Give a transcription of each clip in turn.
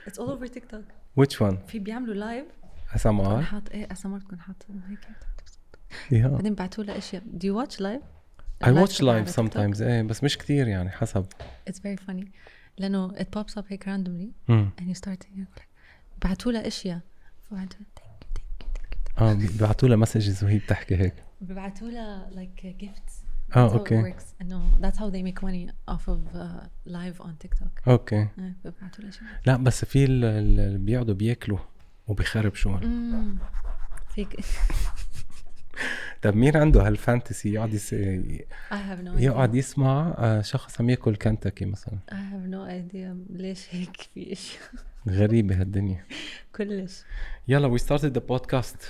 It's all over TikTok. Which one? في بيعملوا لايف SMR. حاط ايه SMR تكون حاط هيك Yeah. بعدين بعتوا له اشياء. Do you watch live? I watch live sometimes. ايه بس مش كتير يعني حسب. It's very funny لأنه it pops up هيك randomly and you start بعتوا له اشياء فبعدين بيبعتوا له مسجز وهي بتحكي هيك. بيبعتوا له like gifts. اوكي. That's how they make money off of live on TikTok. اوكي. بيبعتوا له اشياء. لا بس في اللي بيقعدوا بياكلوا وبيخربشوا. فيك. طب مين عنده هالفانتسي يقعد يقعد يسمع شخص عم ياكل كنتاكي مثلا؟ I have no idea ليش هيك في اشياء غريبة هالدنيا كلش. يلا we started the podcast.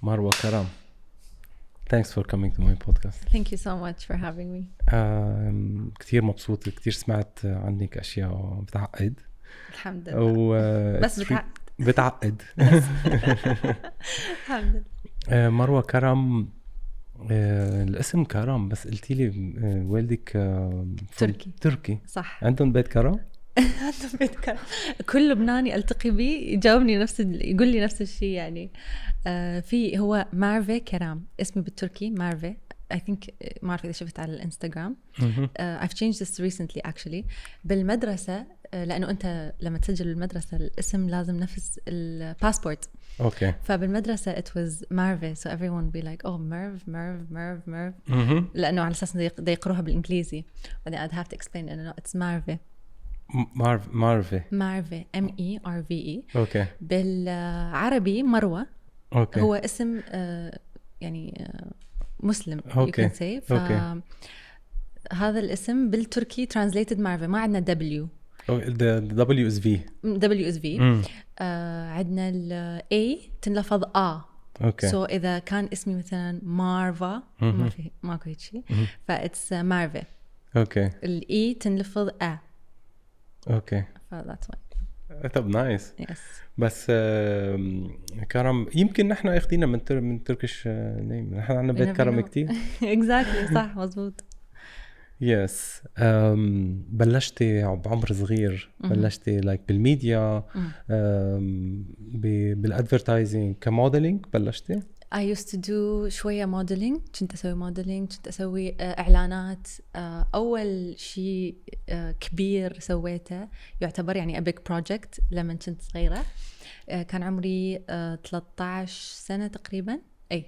مروة كرم, thanks for coming to my podcast. Thank you so much for having me. كتير مبسوط, كتير سمعت عنك أشياء بتعقد. الحمد لله. بس بتعقد. الحمد لله. مروة كرم, الاسم كرم بس قلتي لي والدك تركي صح. عندهم بيت كرم؟ عندهم بيت كرم. كل لبناني التقي بيه يجاوبني يقول لي نفس الشيء يعني. في هو مارفي كرام, اسمي بالتركي مارفي. I think ما أعرف إذا شفت على الإنستغرام. I've changed this recently actually. بالمدرسة لأنه أنت لما تسجل بالمدرسة الاسم لازم نفس الباسبورت. Okay. فبالمدرسة it was Marve, so everyone would be like oh Merv. لأنه على أساس دا يقروها بالإنجليزي. بعدين I'd have to explain إنه no, it's Marve. Marve MERVE. Okay. بالعربي مروة. Okay. هو اسم يعني مسلم okay. you can say. هذا الاسم بالتركي translated Marve, ما عندنا W. The W is V. W is V. عندنا ال A تنلفظ A. Okay. So إذا كان اسمي مثلا مارفا ماكو هيك شيء فإتس مارفي. Okay. ال E تنلفظ A. Okay. That's why. طب نايس. Yes. بس كرم يمكن نحن اخذينا من تركيش نيم. نحن عندنا بيت كرم كتير. Exactly صح مزبوط. يس. بلشتي بعمر صغير, بلشتي لايك بالميديا, بالادفيرتايزنج كموديلينج بلشتي؟ I used to do شوية modeling. كنت أسوي modeling, كنت أسوي إعلانات. أول شيء كبير سويته يعتبر يعني a big project لما كنت صغيرة. كان عمري 13 سنة تقريباً.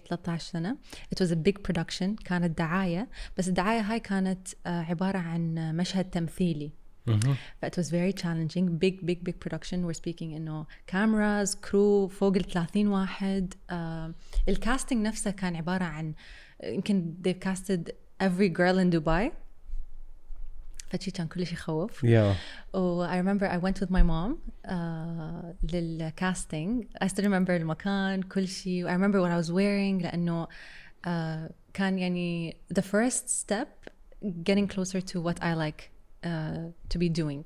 13 سنة. It was a big production. كانت دعاية, بس الدعاية هاي كانت عبارة عن مشهد تمثيلي. It was very challenging. Big production. We're speaking إنه cameras, crew فوق 30 واحد. الكاستنج نفسه كان عبارة عن يمكن they've casted every girl in Dubai. فشي كان كل شيء يخوف. I remember I went with my mom للكاستنج. I still remember المكان كل شيء. I remember what I was wearing لأنه كان يعني the first step getting closer to what I like to be doing.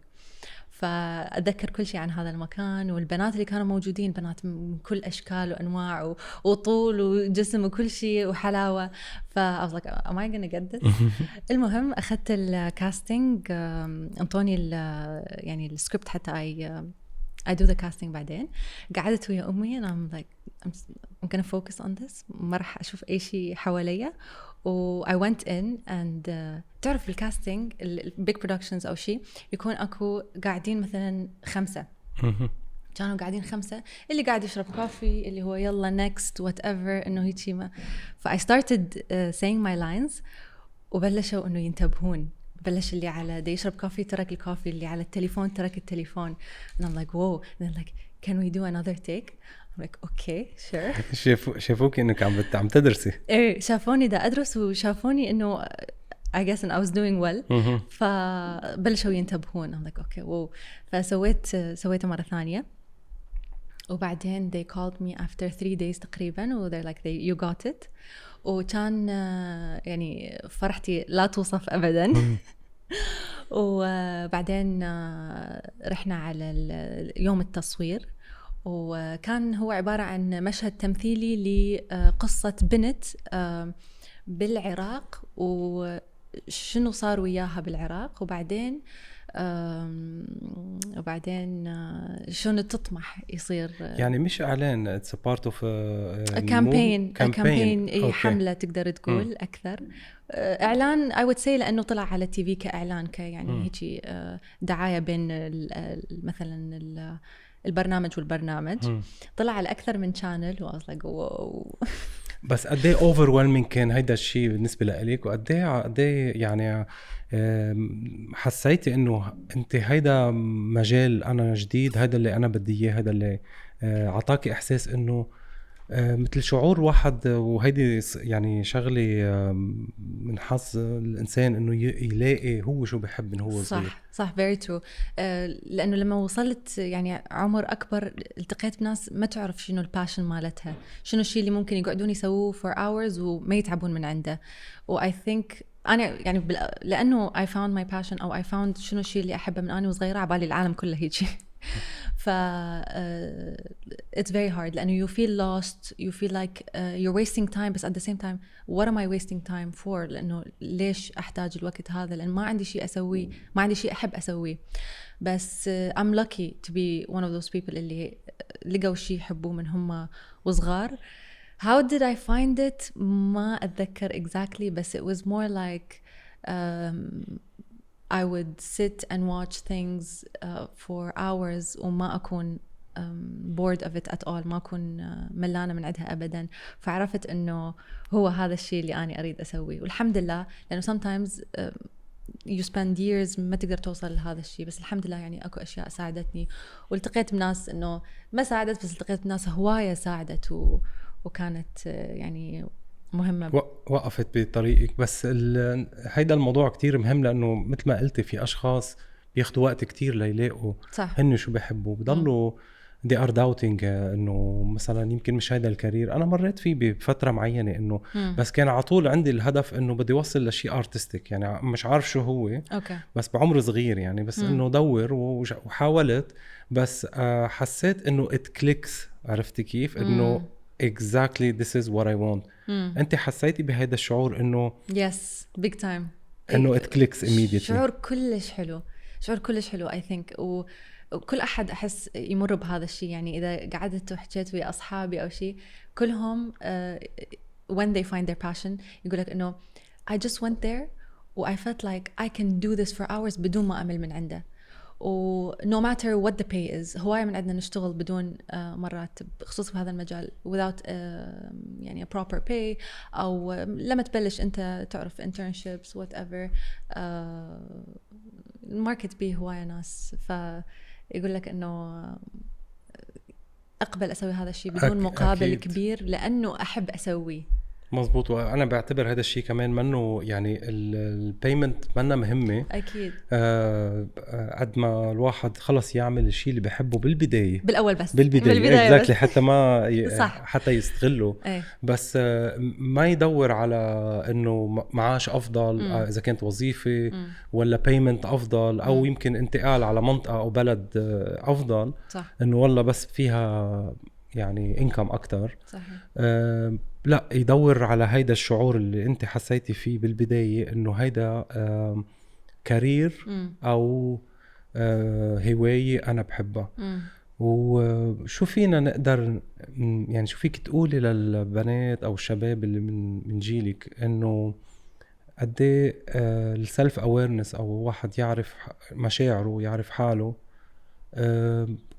فأتذكر كل شيء عن هذا المكان والبنات اللي كانوا موجودين, بنات من كل أشكال وأنواع وطول وجسم وكل شيء وحلاوة. I was like am I gonna get this. المهم أخذت الكاستنج, أنطوني يعني السكريبت حتى I do the casting. بعدين قعدت ويا أمي and I'm like I'm gonna focus on this, ما راح أشوف أي شيء حواليا. I went in and تعرف الكاستنج البيج برودكشنز أو شيء يكون أكو قاعدين مثلا 5. كانوا قاعدين 5, اللي قاعد يشرب كوفي, اللي هو يلا next whatever إنه هيك شيء ما. I started saying my lines وبلشوا إنه ينتبهون. بلش اللي على دا يشرب كوفي ترك الكوفي, اللي على التليفون ترك التليفون. And I'm like whoa. And they're like can we do another take? I'm like okay sure. شافوك إنك عم تدرسي. إيه شافوني دا أدرس وشافوني إنه I guess I was doing well. فبلشوا ينتبهون. I'm like okay whoa. فسويته مرة ثانية. وبعدين they called me after 3 days تقريبا و they're like you got it. وكان يعني فرحتي لا توصف أبدا. وبعدين رحنا على يوم التصوير, وكان هو عبارة عن مشهد تمثيلي لقصة بنت بالعراق وشنو صار وياها بالعراق. وبعدين وبعدين شلون تطمح يصير يعني مش اعلان it's a part of كامبين حملة تقدر تقول اكثر اعلان I would say لانه طلع على تي في كاعلان يعني هيك دعاية بين مثلا البرنامج والبرنامج طلع على اكثر من شانل و I was like wow. بس قد ايه overwhelming كان هيدا الشيء بالنسبه لك وقد ايه يعني حسيتي انه انت هيدا مجال انا جديد هيدا اللي انا بدي اياه هيدا اللي عطاكي احساس انه مثل شعور واحد وهيدي يعني شغله من حظ الانسان انه يلاقي هو شو بحب من هو صغير. صح very true. لانه لما وصلت يعني عمر اكبر التقيت بناس ما تعرف شنو الباشن مالتها، شنو الشيء اللي ممكن يقعدون يسووه for hours وما يتعبون من عنده. و I think انا يعني لانه I found my passion او I found شنو الشيء اللي احبه من انا وصغيره عبالي العالم كله هيجي. ف it's very hard لأنه you feel lost, you feel like you're wasting time, بس at the same time what am I wasting time for؟ لأنه ليش أحتاج الوقت هذا؟ لأن ما عندي شيء أسويه، ما عندي شيء أحب أسويه. بس I'm lucky to be one of those people اللي لقوا شيء يحبوه من هم وصغار. How did I find it؟ ما أتذكر exactly، بس it was more like I would sit and watch things for hours وما أكون bored of it at all، ما أكون ملانة من عندها أبدا. فعرفت إنه هو هذا الشيء اللي أنا أريد أسويه، والحمد لله لأنه sometimes you spend years ما تقدر توصل لهذا الشيء، بس الحمد لله يعني أكو أشياء ساعدتني والتقيت بناس إنه ما ساعدت، بس التقيت بناس هواية ساعدت وكانت يعني مهمة وقفت بطريقك. بس هيدا الموضوع كتير مهم لأنه مثل ما قلتي في أشخاص بياخدوا وقت كتير ليلاقوا هن شو بيحبوا، بضلوا they are doubting إنه مثلا يمكن مش هيدا الكارير. أنا مريت فيه بفترة معينة إنه بس كان على طول عندي الهدف إنه بدي وصل لشيء artistic، يعني مش عارف شو هو بس بعمر صغير يعني، بس إنه دور وحاولت، بس حسيت إنه it clicks. عرفتي كيف؟ إنه exactly this is what I want. أنت حسيتي بهذا الشعور إنه yes big time إنه it clicks immediately؟ شعور كلش حلو، شعور كلش حلو I think. وكل أحد أحس يمر بهذا الشيء، يعني إذا قعدت وحكيت ويا أصحابي أو شيء كلهم when they find their passion يقولك إنه I just went there و I felt like I can do this for hours بدون ما أمل من عنده. و no matter what the pay is، هواية من عندنا نشتغل بدون مرات خصوصا بهذا المجال without يعني a proper pay، أو لما تبلش أنت تعرف internships whatever الماركت بيه هواية ناس، فيقول لك إنه أقبل أسوي هذا الشيء بدون مقابل أكيد. كبير لأنه أحب أسويه. مظبوط. وانا بعتبر هذا الشيء كمان منه يعني البيمنت منه مهمه اكيد قد ما الواحد خلص يعمل الشيء اللي بحبه بالبدايه بالاول بس بالبدايه exactly حتى ما حتى يستغله بس ما يدور على انه معاش افضل اذا كانت وظيفه ولا بيمنت افضل او يمكن انتقال على منطقه او بلد افضل صح. انه والله بس فيها يعني انكم اكتر صحيح. لا يدور على هيدا الشعور اللي انت حسيتي فيه بالبداية انه هيدا كارير او هواية انا بحبها. وشو فينا نقدر يعني شو فيك تقولي للبنات او الشباب اللي من جيلك انه قديه السلف اويرنس او واحد يعرف مشاعره ويعرف حاله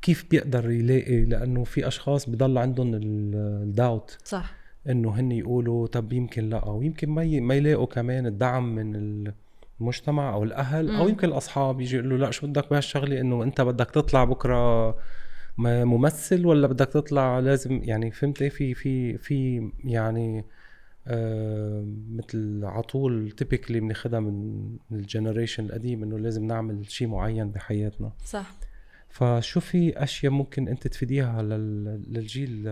كيف بيقدر يلاقي؟ لأنه في أشخاص بضل عندهم الداوت صح إنه هن يقولوا طب يمكن لا، أو يمكن ما يلاقوا كمان الدعم من المجتمع أو الأهل أو يمكن الأصحاب يجي يقولوا لا شو بدك بهالشغلة، إنه أنت بدك تطلع بكرة ممثل ولا بدك تطلع لازم يعني فهمتي في يعني مثل عطول تيبيكلي بناخدها من الجنريشن القديم إنه لازم نعمل شيء معين بحياتنا صح. فشو في أشياء ممكن أنت تفيديها للجيل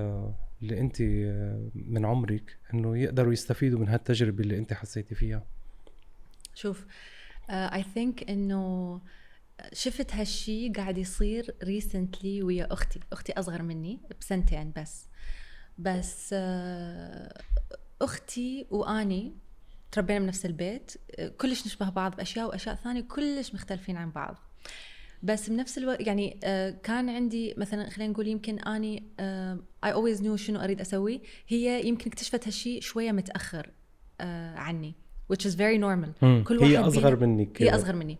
اللي أنت من عمرك إنه يقدروا يستفيدوا من هالتجربة اللي أنت حسيتي فيها؟ شوف I think إنه شفت هالشي قاعد يصير recently ويا أختي أصغر مني بسنتين بس أختي وأني تربينا بنفس البيت، كلش نشبه بعض بأشياء وأشياء ثانية كلش مختلفين عن بعض. بس بنفس الوقت يعني كان عندي مثلا خلينا نقول يمكن أني I always knew شنو أريد أسوي. هي يمكن اكتشفت هالشي شوية متأخر عني which is very normal. كل واحد هي أصغر منك. هي أصغر مني.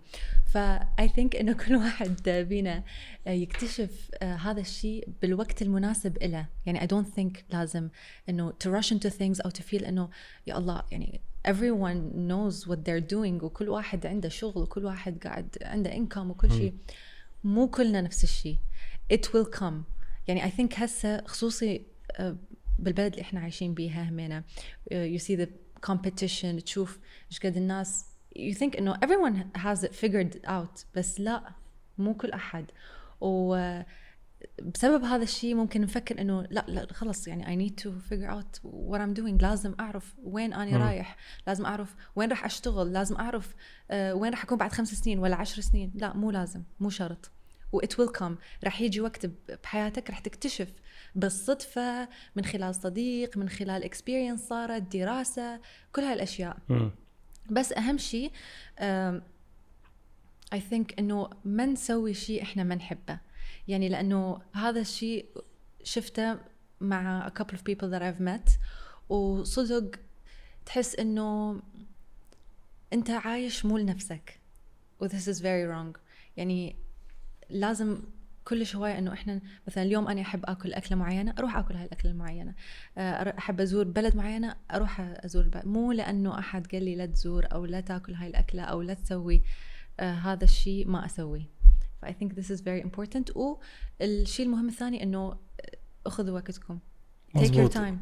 I think إنه كل واحد بينا يكتشف هذا الشيء بالوقت المناسب إله. يعني I don't think لازم إنه to rush into things أو to feel إنه يا الله يعني everyone knows what they're doing وكل واحد عنده شغل وكل واحد قاعد عنده income وكل شيء. مو كلنا نفس الشيء. It will come. يعني I think هسه خصوصي بالبلد اللي إحنا عايشين بيها همينة you see the competition. تشوف إيش قد الناس you think إنه everyone has it figured out بس لا مو كل أحد. وبسبب هذا الشيء ممكن نفكر إنه لا خلص يعني I need to figure out what I'm doing. لازم أعرف وين أنا رايح. لازم أعرف وين راح أشتغل. لازم أعرف وين راح أكون بعد 5 سنين ولا 10 سنين. لا مو لازم. مو شرط. و it will come. راح يجي وقت بحياتك راح تكتشف بالصدفة من خلال صديق من خلال experience صارت دراسة كل هالأشياء. بس أهم شيء I think إنه ما نسوي شيء إحنا ما نحبه. يعني لأنه هذا الشيء شفته مع a couple of people that I've met وصدق تحس إنه أنت عايش مو لنفسك و this is very wrong. يعني لازم كل شوية إنه إحنا مثلا اليوم أنا أحب أكل أكلة معينة أروح أكل هاي الأكلة المعينة. أحب أزور بلد معينة أروح أزور البلد. مو لأنه أحد قال لي لا تزور أو لا تأكل هاي الأكلة أو لا تسوي هذا الشيء ما أسوي. I think this is very important. والشيء المهم الثاني إنه أخذوا وقتكم. Take your time.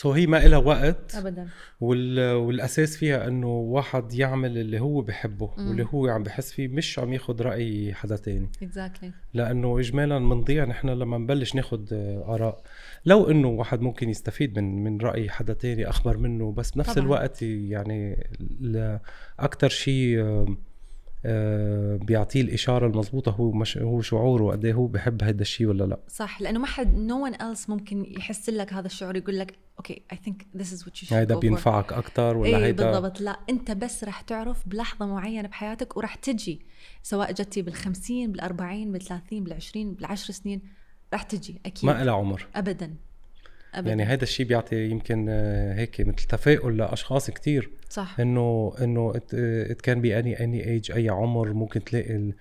هي ما إلها وقت أبدا. والأساس فيها إنه واحد يعمل اللي هو بحبه واللي هو عم بحس فيه مش عم ياخد رأي حدا تاني. Exactly. لأنه إجمالا منضيع نحن لما نبلش ناخد آراء. لو إنه واحد ممكن يستفيد من رأي حدا تاني أخبر منه بس بنفس طبعاً. الوقت يعني أكتر شيء بيعطيه الإشارة المضبوطة هو شعوره قد ايه هو بحب هذا الشيء ولا لا. صح. لأنه ما حد no one else ممكن يحس لك هذا الشعور يقول لك okay I think this is what you should هيدا بينفعك أكتر ولا هيدا بالضبط. لا أنت بس رح تعرف بلحظة معينة بحياتك ورح تجي سواء جتي بال50 بال40 بال30 بال20 بال10 سنين رح تجي أكيد. ما إلها عمر أبدا. يعني هذا الشيء بيعطي يمكن هيك مثل تفاؤل لأشخاص كتير. صح. إنه it can be any age أي عمر ممكن تلاقي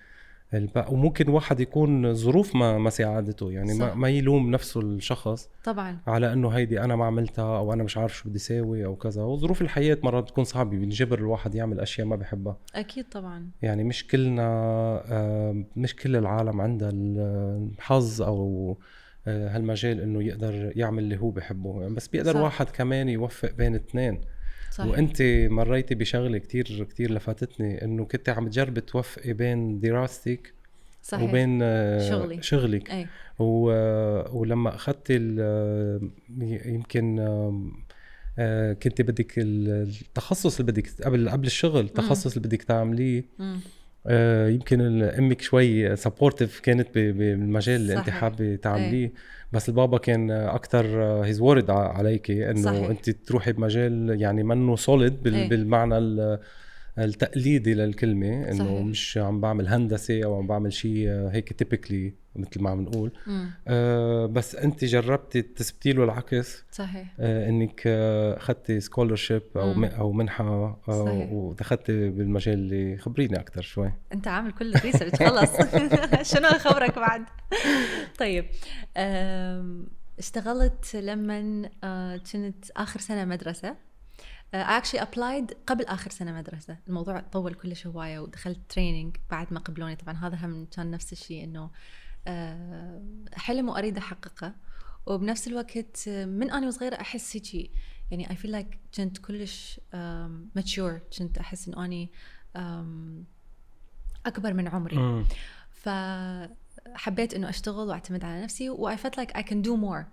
وممكن واحد يكون ظروف ما ساعدته يعني ما يلوم نفسه الشخص طبعا على إنه هيدي أنا ما عملتها أو أنا مش عارف شو بدي ساوي أو كذا. وظروف الحياة مرات بتكون صعبة بنجبر الواحد يعمل أشياء ما بحبها. أكيد طبعا. يعني مش كل العالم عندها الحظ أو هالمجال إنه يقدر يعمل اللي هو بحبه يعني. بس بيقدر صح. واحد كمان يوفق بين اثنين. صحيح. وانت مريتي بشغله كتير كتير لفتتني انه كنت عم تجرب توفقي بين دراستك صحيح. وبين شغلك أي. ولما اخذت يمكن كنت بدك التخصص اللي بدك قبل الشغل التخصص اللي بدك تعمليه يمكن امك شوي سبورتيف كانت بالمجال اللي انت حابه تعمليه. بس البابا كان اكتر هيز وورد عليك انه صحيح. انت تروحي بمجال يعني منه سوليد بالمعنى التقليدي للكلمه انه صحيح. مش عم بعمل هندسه او عم بعمل شيء هيك تيبيكلي مثل ما عم نقول. بس انت جربتي تثبتي له العكس صحيح. انك اخذتي سكولرشيب او منحه ودخلتي بالمجال اللي خبريني اكثر شوي. انت عامل كل الريسيرش خلص شنو اخبرك بعد. طيب اشتغلت لما كنت اخر سنه مدرسه. actually applied قبل آخر سنة مدرسة. الموضوع طول كلش هواية ودخلت تريننج بعد ما قبلوني. طبعا هذا هم كان نفس الشيء إنه حلم وأريد أحققه. وبنفس الوقت من أنا وصغيرة أحس هيك يعني I feel like كنت كلش mature. كنت أحس إنه أني أكبر من عمري. فحبيت إنه أشتغل وأعتمد على نفسي و I felt like I can do more.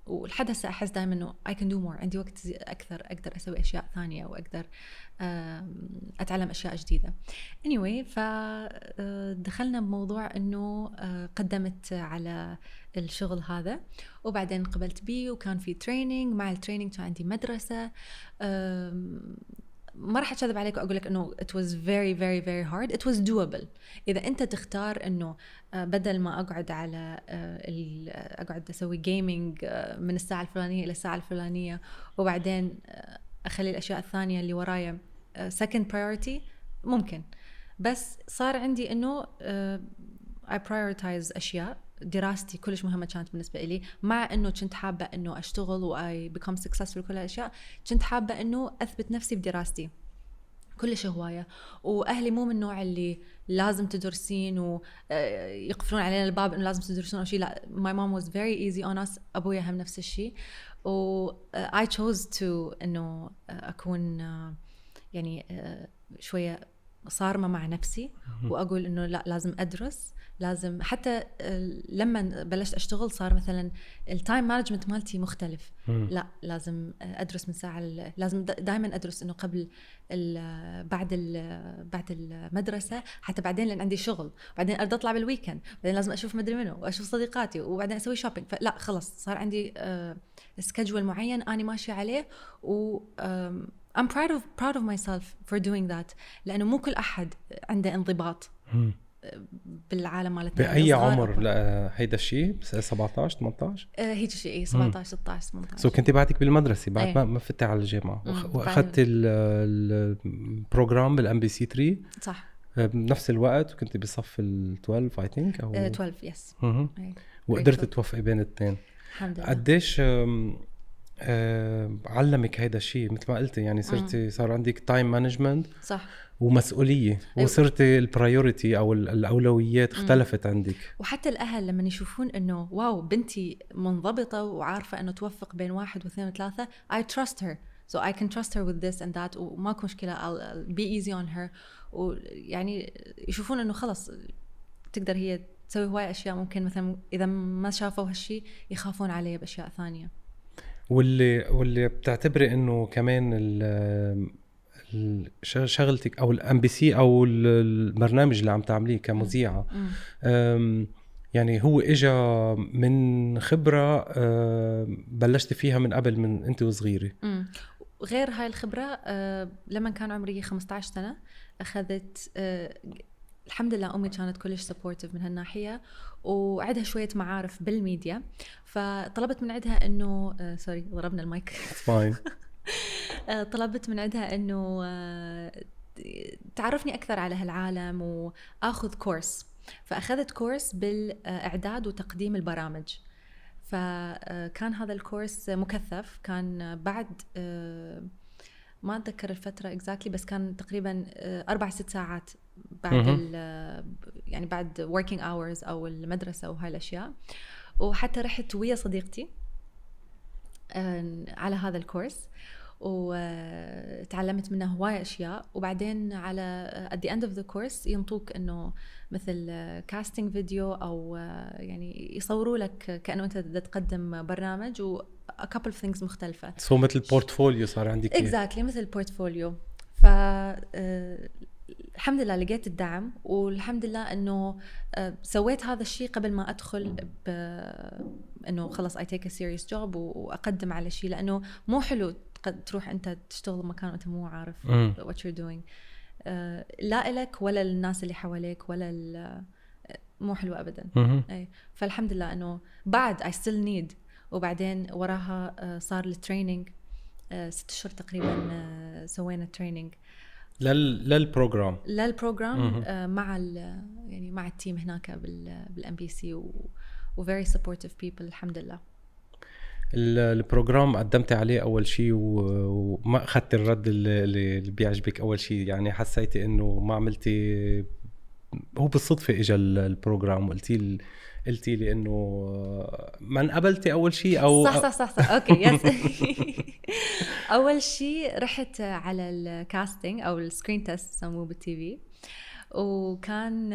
والحد هسه أحس دائما إنه I can do more. عندي وقت أكثر أقدر أسوي أشياء ثانية وأقدر أتعلم أشياء جديدة. anyway فدخلنا بموضوع إنه قدمت على الشغل هذا وبعدين قبلت بيه وكان في تريننج. مع التريننج كان عندي مدرسة. ما راح أكذب عليك وأقول لك إنه it was very very very hard. It was doable إذا أنت تختار إنه بدل ما أقعد على أقعد أسوي gaming من الساعة الفلانية إلى الساعة الفلانية وبعدين أخلي الأشياء الثانية اللي ورايا second priority ممكن. بس صار عندي إنه I prioritize أشياء. دراستي كلش مهمة كانت بالنسبة لي مع إنه كنت حابة إنه أشتغل و I become successful كل هالأشياء. كنت حابة إنه أثبت نفسي بدراستي كلش هواية. وأهلي مو من النوع اللي لازم تدرسين ويقفلون علينا الباب إنه لازم تدرسون أو شيء. لا my mom was very easy on us. أبويا هم نفس الشيء. و I chose to إنه أكون يعني شوية صارمة مع نفسي وأقول إنه لا لازم أدرس. لازم حتى لما بلشت أشتغل صار مثلا التايم مانجمنت مالتي مختلف. لا لازم أدرس من ساعة لازم دائما أدرس إنه قبل بعد المدرسة حتى بعدين لأن عندي شغل بعدين أرد أطلع بالويكند بعدين لازم أشوف مدري منه وأشوف صديقاتي وبعدين أسوي شوبينج. فلا خلص صار عندي سكجول معين أنا ماشية عليه و I'm proud of myself for doing that لأنه مو كل أحد عنده انضباط بالعالم مالتنا. بأي عمر هيدا الشيء 17 18 هيك شيء 17 16 18. سو كنتي بعدك بالمدرسة بعد ما فتي على الجامعة واخذت البروجرام بالام بي سي 3 صح بنفس الوقت وكنتي بصف ال12 اي ثينك او 12 يس وقدرت توفقي بين الاثنين. الحمد لله. قديش علمك هيدا الشيء مثل ما قلتي يعني صار عندك تايم مانجمنت صح ومسؤولية وصرتي البرايورتي أو الأولويات اختلفت عندك. وحتى الأهل لما يشوفون إنه واو بنتي منضبطة وعارفة إنه توفق بين 1 و2 و3 I trust her so I can trust her with this and that وماكو مشكلة I'll be easy on her. ويعني يشوفون إنه خلص تقدر هي تسوي هواي أشياء ممكن مثلا إذا ما شافوا هالشي يخافون عليه بأشياء ثانية. واللي بتعتبري إنه كمان شغلتك او الام بي سي او البرنامج اللي عم تعمليه كمذيعه يعني هو اجى من خبره بلشت فيها من قبل من انت وصغيره؟ غير هاي الخبره لما كان عمري 15 سنه اخذت الحمد لله امي كانت كلش سبورتيف من هالناحيه وعندها شويه معارف بالميديا فطلبت من عندها انه سوري ضربنا المايك فاين طلبت من عندها إنه تعرفني أكثر على هالعالم وأخذ كورس. فأخذت كورس بالإعداد وتقديم البرامج. فكان هذا الكورس مكثف كان بعد ما أتذكر الفترة exactly بس كان تقريبا 4-6 ساعات بعد يعني بعد working hours أو المدرسة وهاي الأشياء. وحتى رحت ويا صديقتي على هذا الكورس وتعلمت منه هواية أشياء. وبعدين على at the end of the course ينطوك إنه مثل casting فيديو أو يعني يصوروا لك كأنه أنت تقدم برنامج و a couple of things مختلفة. سو مثل بورتفوليو صار عندك exactly مثل بورتفوليو. الحمد لله لقيت الدعم والحمد لله إنه سويت هذا الشيء قبل ما أدخل إنه خلص I take a serious job وأقدم على شيء لأنه مو حلو تروح أنت تشتغل مكان وأنت مو عارف what you're doing لا إلك ولا الناس اللي حواليك ولا مو حلو أبدا. أي فالحمد لله إنه بعد I still need وبعدين وراها صار التريننج 6 أشهر تقريبا سوينا تريننج للبروجرام مع يعني مع التيم هناك بالام بي سي و very supportive people الحمد لله. البروجرام قدمت عليه اول شيء وما اخذت الرد اللي بيعجبك اول شيء يعني حسيتي انه ما عملتي هو بالصدفه اجى البروجرام قلتي لي انه ما انقبلتي اول شيء او صح اوكي يس اول شيء رحت على الكاستنج او السكرين تيست سموه بالتي في وكان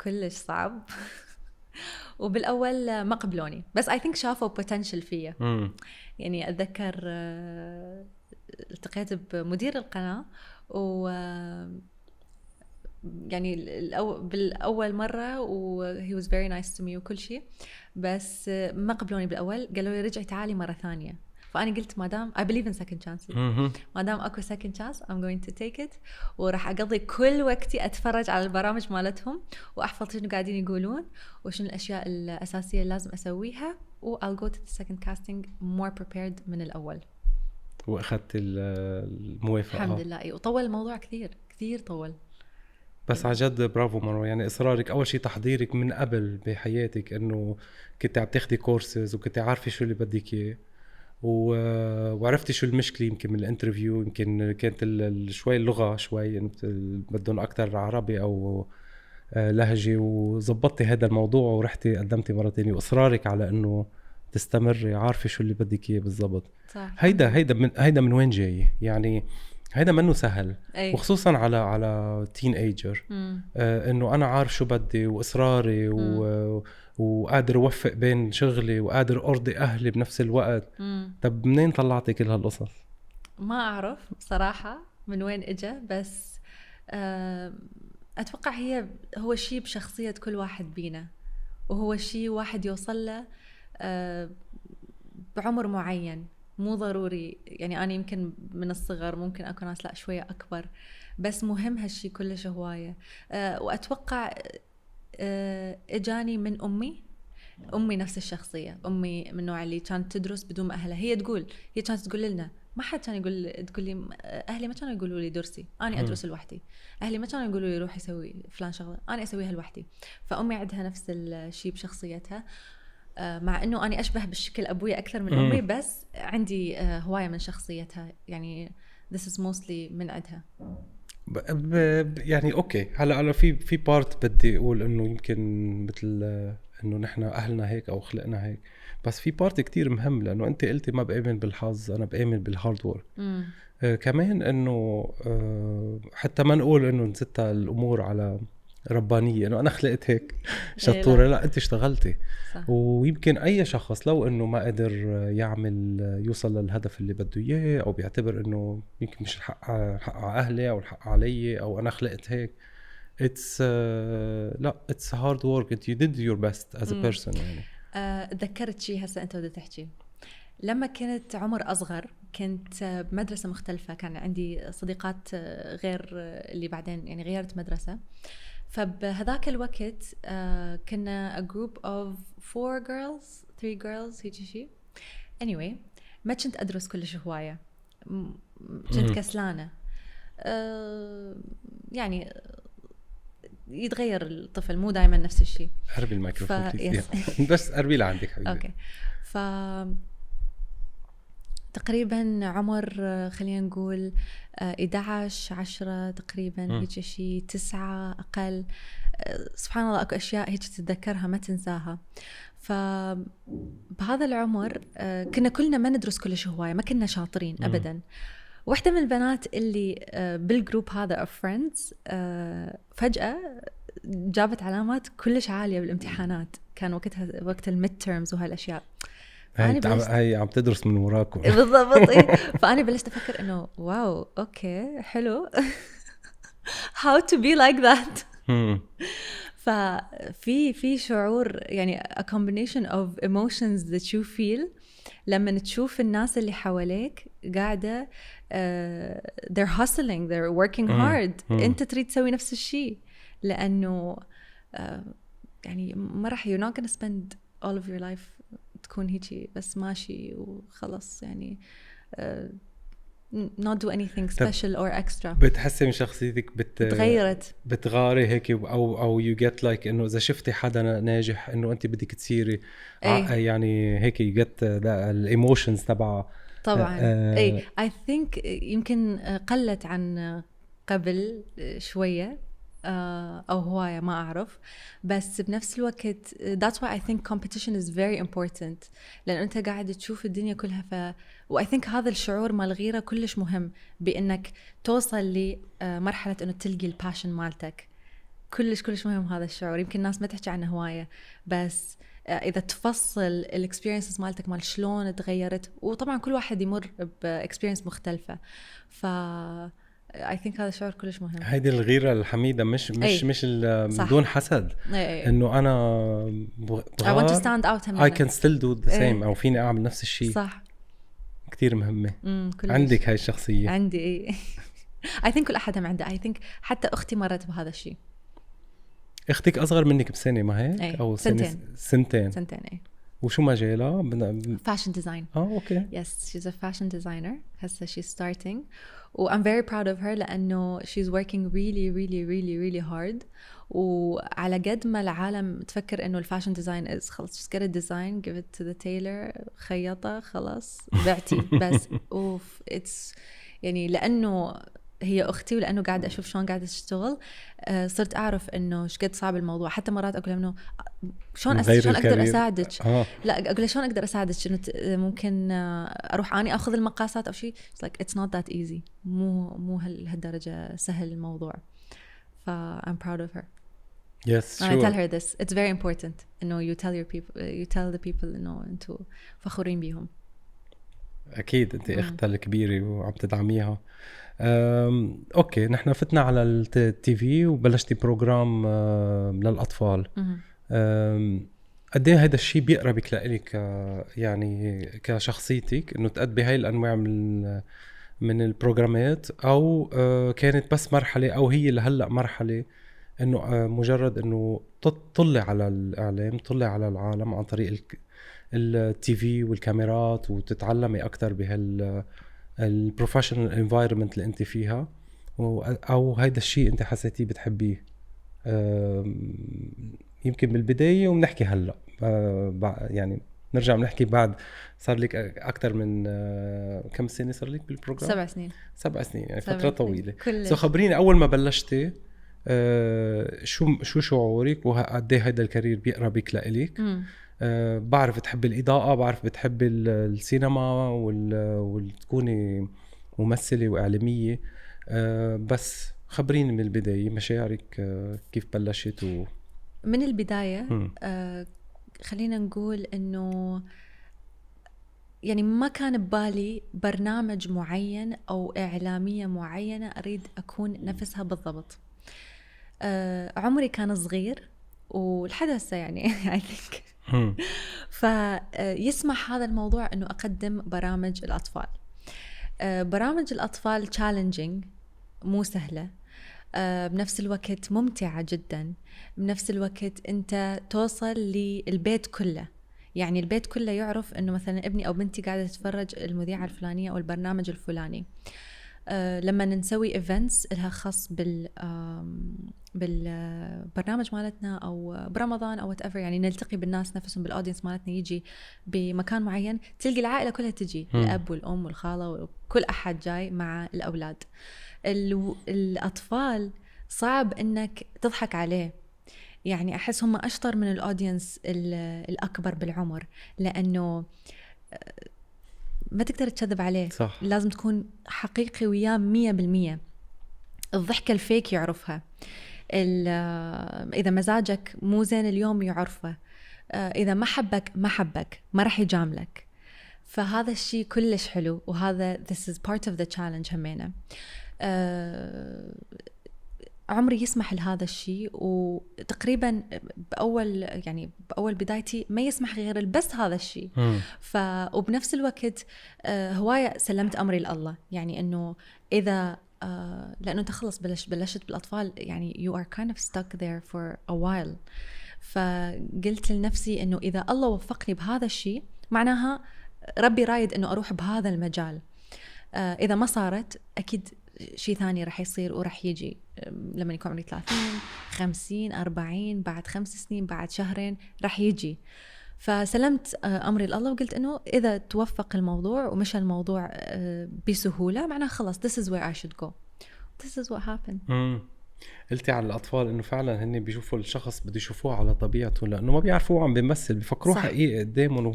كلش صعب وبالاول ما قبلوني بس I think شافوا potential فيا. يعني اتذكر التقيت بمدير القناه و يعني بالأول مرة و he was very nice to me وكل شيء بس ما قبلوني بالأول قالوا لي رجعي تعالي مرة ثانية فأنا قلت ما دام I believe in second chances ما دام أكو second chance I'm going to take it وراح أقضي كل وقتي أتفرج على البرامج مالتهم وأحفظ شنو قاعدين يقولون وشنو الأشياء الأساسية اللي لازم أسويها و I'll go to the second casting more prepared من الأول. وأخذت الموافقة الحمد لله. وطول الموضوع كثير طول. بس عن جد برافو مروة، يعني إصرارك أول شيء، تحضيرك من قبل بحياتك إنه كنت عم تاخدي كورسز وكنت عارفة شو اللي بدك إياه وعرفتي شو المشكلة. يمكن من الانترفيو يمكن كانت شوي اللغة شوي بدهم أكتر عربي أو لهجة، وزبطتي هذا الموضوع ورحتي قدمتي مرة تانية. وإصرارك على إنه تستمري عارفة شو اللي بدك إياه بالضبط. هيدا من وين جاي؟ يعني هيدا منه سهل. أي. وخصوصا على تين ايجر انه انا عارف شو بدي واصراري وقادر اوفق بين شغلي وقادر ارضي اهلي بنفس الوقت. طب منين طلعتي كل هالقصص؟ ما اعرف بصراحة من وين اجى، بس اتوقع هو شيء بشخصية كل واحد بينا، وهو شيء واحد يوصل له بعمر معين. مو ضروري يعني أنا يمكن من الصغر، ممكن أكون ناس لا شوية أكبر، بس مهم هالشي كلش هواية. وأتوقع إجاني من أمي نفس الشخصية. أمي من النوع اللي كانت تدرس بدون ما أهلها. هي كانت تقول لنا، ما حد كان تقول لي أهلي ما كانوا يقولوا لي درسي، أنا أدرس لوحدي. أهلي ما كانوا يقولوا لي روحي سوي فلان شغلة، أنا أسويها لوحدي. فأمي عندها نفس الشي بشخصيتها، مع انه انا اشبه بالشكل ابوي اكثر من امي، بس عندي هوايه من شخصيتها. يعني this is mostly من عندها. يعني اوكي، هلا في بارت بدي اقول انه يمكن مثل انه نحن اهلنا هيك او خلقنا هيك، بس في بارت كتير مهم. لانه انت قلتي ما بآمن بالحظ، انا بآمن بالهارد وورك. كمان انه حتى ما نقول انه نزلت الامور على ربانية انه انا خلقت هيك شطورة. لا انت اشتغلتي. صح. ويمكن اي شخص لو انه ما قدر يوصل للهدف اللي بده اياه، او بيعتبر انه يمكن مش الحق على اهلي او الحق علي او انا خلقت هيك، لا it's hard work. you did your best as a person. يعني تذكرت شيء هسه انت بدك تحكي. لما كنت عمر أصغر كنت بمدرسة مختلفة، كان عندي صديقات غير اللي بعدين يعني غيرت مدرسة. فبهذاك الوقت كنا a group of 3 girls هيك شيء. anyway ما كنت أدرس كلش هواية، كنت كسلانة. يعني يتغير الطفل، مو دائما نفس الشيء. قربي الميكروفون بس قربي لعندك حبيبي. اوكي. تقريبا عمر خلينا نقول 11 10 تقريبا هيك شيء، 9 أقل. سبحان الله أكو أشياء هيك تتذكرها ما تنساها. فبهذا العمر كنا كلنا ما ندرس كلش هواية، ما كنا شاطرين أبدا. واحدة من البنات اللي بالجروب هذا of friends فجأة جابت علامات كلش عالية بالامتحانات. كان وقت الميد تيرمز وهالأشياء. هاي عم تدرس من وراكم. بالضبط. إيه؟ فأنا بلشت أفكر إنه واو أوكي حلو how to be like that. ففي شعور يعني a combination of emotions that you feel لما تشوف الناس اللي حواليك قاعدة they're hustling, they're working hard. أنت تريد تسوي نفس الشيء، لأنه يعني ما راح you're not gonna spend all of your life تكون هيجي بس ماشي وخلص. يعني not do anything special or extra. بتحسي من شخصيتك تغيرت، بتغاري هيك او you get like انه اذا شفتي حدا ناجح انه انت بدك تصيري يعني هيك you get الايموشنز تبع. طبعا اي I think يمكن قلت عن قبل شوية أو هواية ما أعرف، بس بنفس الوقت that's why I think competition is very important. لأن أنت قاعد تشوف الدنيا كلها و I think هذا الشعور مال الغيرة كلش مهم، بأنك توصل لمرحلة أنه تلقي الباشن مالتك. كلش مهم هذا الشعور. يمكن الناس ما تحكي عنه هواية، بس إذا تفصل الإكسبيرينسز مالتك مال شلون تغيرت. وطبعا كل واحد يمر بإكسبيرينس مختلفة، I think هذا الشعور كلش مهم. هيدي الغيرة الحميدة مش بدون حسد. إنه أنا I want to stand out I can still do the same. أو فيني أعمل نفس الشيء. صح. كتير مهمة. عندك هاي الشخصية؟ عندي إيه. I think كل أحد عنده. I think حتى أختي مرت بهذا الشيء. اختك اصغر منك بسنه ما هيك؟ أي. او سنتين اي. وشو مجالها؟ fashion design. اوكي. Yes, she's a fashion designer. هسه she's starting. I'm very proud of her لأنه she's working really hard. وعلى قد ما العالم تفكر إنه الفاشن ديزاين is خلص just get a design, give it to the tailor, خيطة خلاص بعتي. بس it's يعني لأنه هي أختي ولأنه قاعدة أشوف شلون قاعدة تشتغل، صرت أعرف إنه شقد صعب الموضوع. حتى مرات أقول إنه شلون أقدر أساعدك. لا أقول شلون أقدر أساعدك إنه ممكن أروح أني أخذ المقاسات أو شيء. It's like it's not that easy. مو هالدرجة سهل الموضوع. I'm proud of her. Yes, sure. I tell her this. It's very important. إنه you tell the people إنه أنتوا فخورين بيهم. أكيد أنت أختها الكبيرة وعم تدعميها. أوكي، نحن فتنا على التي في وبلشتي بروجرام للأطفال. قديه هيدا الشيء بيقربك لإلك يعني كشخصيتك إنه تقدمي هاي الأنواع من البروجرامات، أو كانت بس مرحلة، أو هي لهلأ مرحلة إنه مجرد إنه تطلع على الإعلام، تطلع على العالم عن طريق التي في والكاميرات، وتتعلمي أكتر البروفيشنال انفايرمنت اللي انت فيها، او هيدا الشيء انت حسيتيه بتحبيه يمكن بالبدايه، وبنحكي هلا يعني نرجع بنحكي بعد صار لك اكثر من كم سنه صار لك بالبروجرام؟ 7 سنين. 7 سنين يعني فتره طويله. سو خبريني اول ما بلشتي شو شعورك، وقد ايه هيدا الكارير بيقربك لإلك؟ بعرف بتحب الإضاءة، بعرف بتحب السينما وتكوني ممثلة وإعلامية، بس خبريني من البداية مشاعرك كيف بلشت من البداية. خلينا نقول إنه يعني ما كان ببالي برنامج معين أو إعلامية معينة أريد أكون نفسها بالضبط. عمري كان صغير والحد هسه يعني I think فيسمح هذا الموضوع أنه أقدم برامج الأطفال. برامج الأطفال challenging، مو سهلة، بنفس الوقت ممتعة جدا، بنفس الوقت أنت توصل للبيت كله. يعني البيت كله يعرف أنه مثلا ابني أو بنتي قاعدة تتفرج المذيعة الفلانية أو البرنامج الفلاني. لما نسوي إيفنتس لها خاص بالبرنامج مالتنا أو برمضان أو whatever، يعني نلتقي بالناس نفسهم، بالأودينس مالتنا يجي بمكان معين، تلقي العائلة كلها تجي، الأب والأم والخالة وكل أحد جاي مع الأولاد. الأطفال صعب إنك تضحك عليه، يعني أحس هم أشطر من الأودينس الأكبر بالعمر، لأنه ما تقدر تكذب عليه. صح. لازم تكون حقيقي وياه 100%. الضحكة الفيك يعرفها، إذا مزاجك مو زين اليوم يعرفه، إذا ما حبك ما رح يجاملك. فهذا الشيء كلش حلو، وهذا this is part of the challenge همينة. عمري يسمح لهذا الشيء، وتقريبا بأول بدايتي ما يسمح غير بس هذا الشيء. وبنفس الوقت هواية سلمت أمري لله، يعني إنه إذا لأنه أنت خلص بلشت بالأطفال، يعني you are kind of stuck there for a while. فقلت لنفسي إنه إذا الله وفقني بهذا الشيء معناها ربي رايد إنه أروح بهذا المجال. إذا ما صارت أكيد شيء ثاني رح يصير ورح يجي لما يكون عمري 30 50 40 بعد 5 سنين بعد شهرين رح يجي. فسلمت أمري لله وقلت إنه إذا توفق الموضوع ومشى الموضوع بسهولة معناه خلاص this is where I should go. This is what happened. قلتي على الأطفال إنه فعلا هن بيشوفوا الشخص بده يشوفوه على طبيعته، لأنه ما بيعرفوه عم بيمثل، بيفكروه حقيقي قدامهم،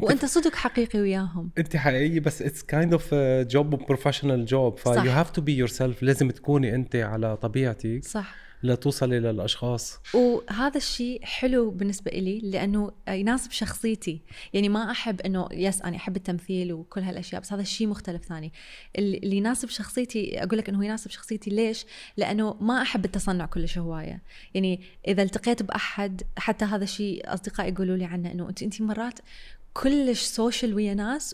وأنت صدق حقيقي وياهم، أنت حقيقي، بس it's kind of a job, professional job. you have to be yourself. لازم تكوني أنت على طبيعتك. صح. لا توصلي للأشخاص. وهذا الشيء حلو بالنسبة إلي لأنه يناسب شخصيتي. يعني ما أحب إنه أنا أحب التمثيل وكل هالأشياء، بس هذا الشيء مختلف ثاني. اللي يناسب شخصيتي أقول لك إنه يناسب شخصيتي. ليش؟ لأنه ما أحب التصنع كلش هواية. يعني إذا التقيت بأحد، حتى هذا الشيء أصدقائي يقولوا لي عنه، إنه أنت مرات كلش سوشيال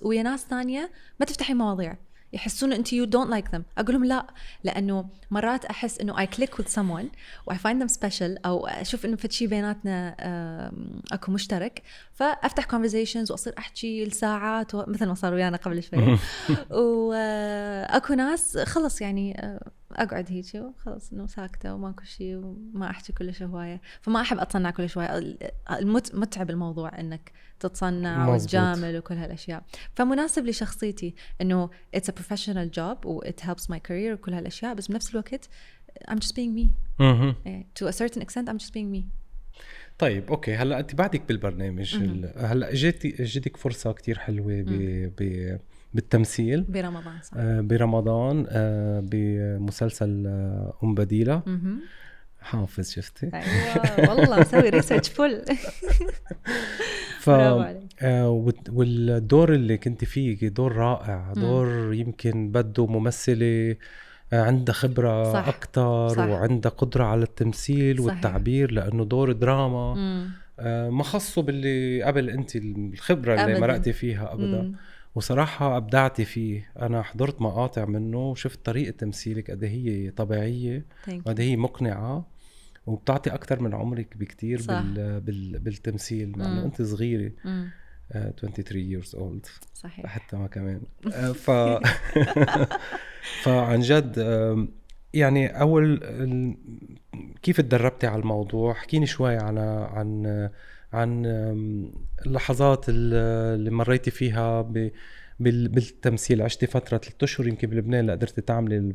ويا ناس ثانية ما تفتحي مواضيع، يحسون انت you don't like them. اقول لهم لا، لانه مرات احس انه I click with someone و I find them special، او اشوف انه في شيء بيناتنا اكو مشترك، فافتح conversations واصير احكي لساعات مثل ما صار ويانا قبل شوي. واكو ناس خلص يعني اقعد هيك خلص انه ساكته وماكو شيء وما احكي كلش هوايه. فما احب اتصنع كل شويه، متعب الموضوع انك تتصنع وتجامل وكل هالاشياء. فمناسب لشخصيتي انه it's a professional job و it helps my career وكل هالاشياء، بس بنفس الوقت I'm just being me. to a certain extent I'm just being me. طيب اوكي، هلا انت بعدك بالبرنامج هلا اجتك فرصه كتير حلوه بالتمثيل برمضان، صح؟ برمضان بمسلسل أم بديلة. حافظ، شفتي؟ ايوه والله مسوي ريسيرش فل. والدور اللي كنت فيه دور رائع، دور يمكن بده ممثلة عندها خبرة صح. أكتر صح. وعندها قدرة على التمثيل صحيح. والتعبير، لأنه دور دراما ما خصه باللي قبل أنت الخبرة أبداً. اللي مرقتي فيها أبدا. وصراحة أبدعتي فيه. أنا حضرت مقاطع منه وشفت طريقة تمثيلك قد هي طبيعية وقد هي مقنعة، وبتعطي أكتر من عمرك بكتير بالتمثيل، مع أنه أنت صغيرة 23 years old صحيح. حتى ما كمان فعن جد يعني أول كيف تدربتي على الموضوع؟ حكيني شوي عن اللحظات اللي مريتي فيها بالتمثيل. عشتي فترة 3 أشهر يمكن بلبنان لقدرتي تعملي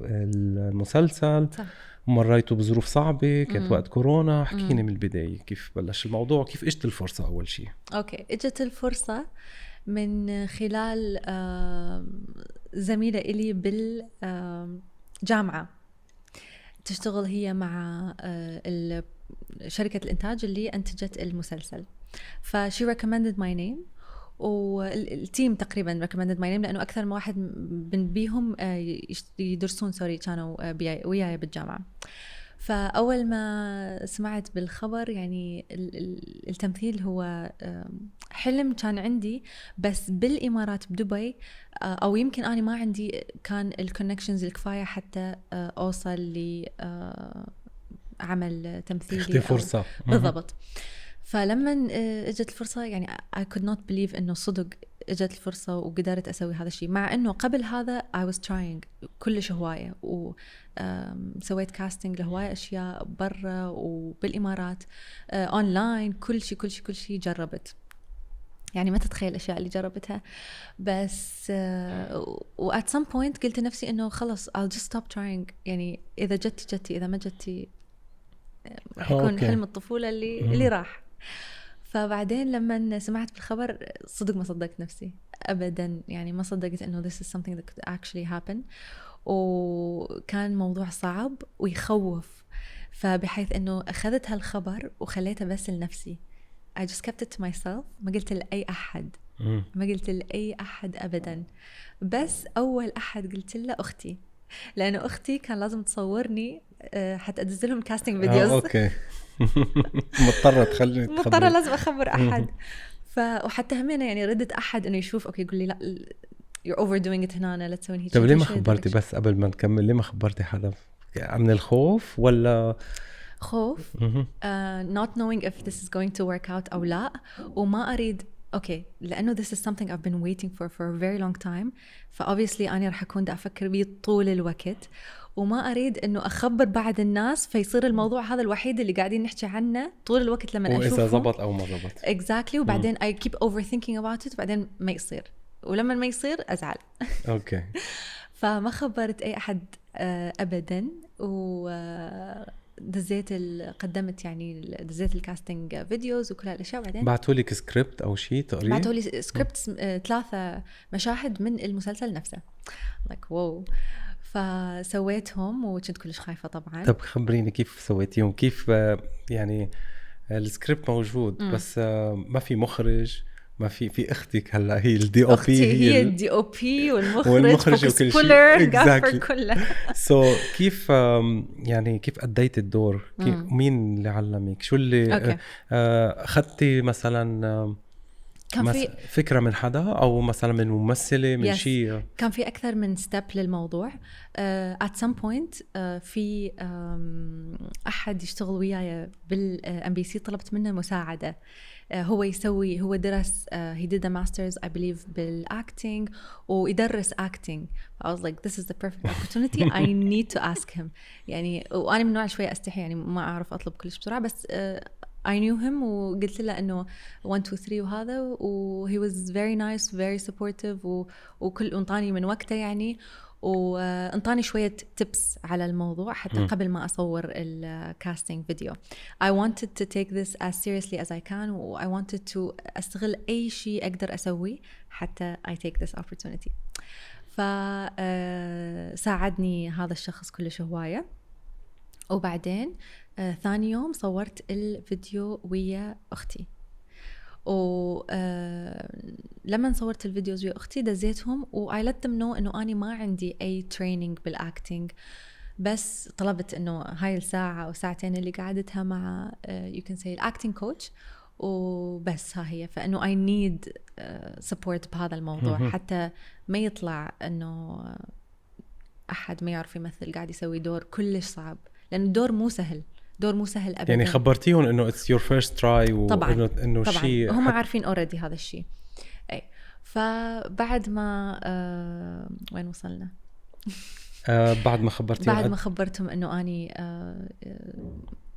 المسلسل صح. مريتوا بظروف صعبة، كانت وقت كورونا. حكيني من البداية كيف بلش الموضوع، كيف اجت الفرصة أول شيء؟ أوكي، اجت الفرصة من خلال زميلة إلي بالجامعة، تشتغل هي مع شركة الإنتاج اللي أنتجت المسلسل. فشي recommended my name، والتيم تقريبا recommended my name، لأنه أكثر من واحد بيهم يدرسون كانوا وياي بالجامعة. فأول ما سمعت بالخبر يعني التمثيل هو حلم كان عندي، بس بالإمارات بدبي، أو يمكن أنا ما عندي كان الكونكشنز الكفاية حتى أوصل لعمل تمثيلي فرصة بالضبط. فلما اجت الفرصة يعني I could not believe انه صدق اجت الفرصة وقدرت اسوي هذا الشيء، مع انه قبل هذا I was trying كلش هواية، وسويت كاستنج لهواية اشياء برا وبالامارات اونلاين، كل شيء جربت، يعني ما تتخيل الاشياء اللي جربتها. بس و at some point قلت لنفسي انه خلص I'll just stop trying، يعني اذا جتي اذا ما جتي يكون حلم الطفولة اللي راح. فبعدين لما سمعت بالخبر صدق ما صدقت نفسي أبدا، يعني ما صدقت إنه this is something that could actually happen، وكان موضوع صعب ويخوف. فبحيث إنه أخذت هالخبر وخليته بس لنفسي، I just kept it to myself، ما قلت لأي أحد، ما قلت لأي أحد أبدا. بس أول أحد قلت له أختي، لأنه أختي كان لازم تصورني حتى أدز لهم كاستنج فيديوز. أوكي. مضطرة لازم أخبر أحد. وحتى همينة يعني ردت أحد إنه يشوف أوكي يقول لي لا you're overdoing it هنا، لا تسوين هيك. طب ليه ما خبرتي بس قبل ما نكمل؟ ليه ما خبرتي حدا؟ من الخوف ولا خوف not knowing if this is going to work out أو لا، وما أريد اوكي لانه this is something I've been waiting for a very long time، فobviously انا راح اكون دا افكر بيه طول الوقت، وما اريد انه اخبر بعد الناس فيصير الموضوع هذا الوحيد اللي قاعدين نحكي عنه طول الوقت لما اشوفه واذا زبط او ما زبط exactly. وبعدين I keep overthinking about it، وبعدين ما يصير، ولما ما يصير ازعل. اوكي. فما خبرت اي احد ابدا، و قدمت يعني دزيت الكاستنج فيديوز وكل هالاشياء. بعدين بعثوا لك سكريبت او شيء تقريبا؟ بعثوا لي سكريبت 3 مشاهد من المسلسل نفسه like واو. فسويتهم وكنت كلش خايفه طبعا. طب خبريني كيف سويتيهم؟ كيف يعني السكريبت موجود بس ما في مخرج، ما في اختك هلا هي الدي او بي، هي الدي او بي والمخرج وكل شيء exactly. كله كيف يعني كيف أديت الدور؟ مين اللي علمك؟ شو اللي اخذتي مثلا كان في فكرة من حدا أو مثلا من ممثلة من شيء؟ كان في أكثر من ستيب للموضوع. at some point في أحد يشتغل وياي بالMBC طلبت منه مساعدة. هو درس he did a master's I believe بالacting ويدرس acting. I was like this is the perfect opportunity I need to ask him. يعني وأنا من نوع شوية أستحي يعني ما أعرف أطلب كلش بسرعة بس I knew him وقلت له إنه 1 2 3 وهذا و he was very nice very supportive وكل انطاني من وقته يعني وانطاني شوية tips على الموضوع حتى قبل ما أصور الكاستينج فيديو. I wanted to take this as seriously as I can و I wanted to أستغل أي شيء أقدر أسويه حتى I take this opportunity. فساعدني هذا الشخص كلش هواية. وبعدين ثاني يوم صورت الفيديو ويا أختي لما صورت الفيديوز ويا أختي دزيتهم و I let them know إنه أنا ما عندي أي training بالacting بس طلبت إنه هاي الساعة أو ساعتين اللي قعدتها مع you can say acting coach وبس ها هي. فإنه I need support بهذا الموضوع حتى ما يطلع إنه أحد ما يعرف يمثل قاعد يسوي دور كلش صعب لأن الدور مو سهل أبدا. يعني خبرتيهم إنه it's your first try طبعا إنه شيء هم عارفين already هذا الشيء. أي فبعد ما وين وصلنا؟ بعد ما خبرتهم إنه أني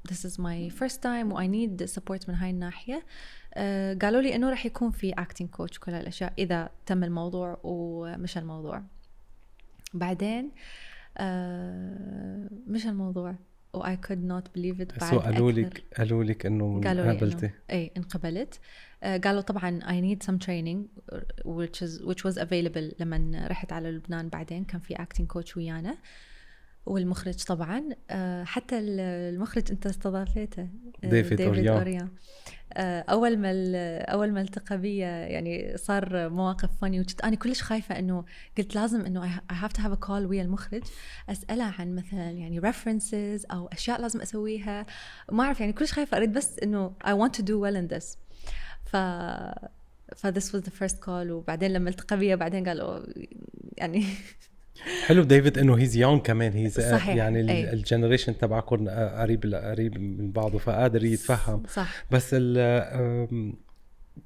this is my first time و I need support من هاي الناحية. قالوا لي إنه رح يكون في acting coach كل هالأشياء إذا تم الموضوع ومش الموضوع. بعدين مش الموضوع و I could not believe it. بعد قالوا لك إنه قابلتي؟ إيه انقبلت. قالوا طبعا I need some training which was available لما رحت على لبنان. بعدين كان في acting coach ويانا والمخرج طبعا حتى المخرج انت استضافته ديفيد أوريان. اول ما التقى بي يعني صار مواقف فاني وكنت انا كلش خايفه انه قلت لازم انه I have to have a call ويا المخرج اساله عن مثلا يعني references او اشياء لازم اسويها ما اعرف يعني كلش خايفه اريد بس انه I want to do well in this. this was the first call. وبعدين لما التقى بي بعدين قالوا يعني حلو ديفيد انه هيز يونغ كمان هيز يعني الجنريشن تبعكم قريب من بعضه فقادر يتفهم صح. بس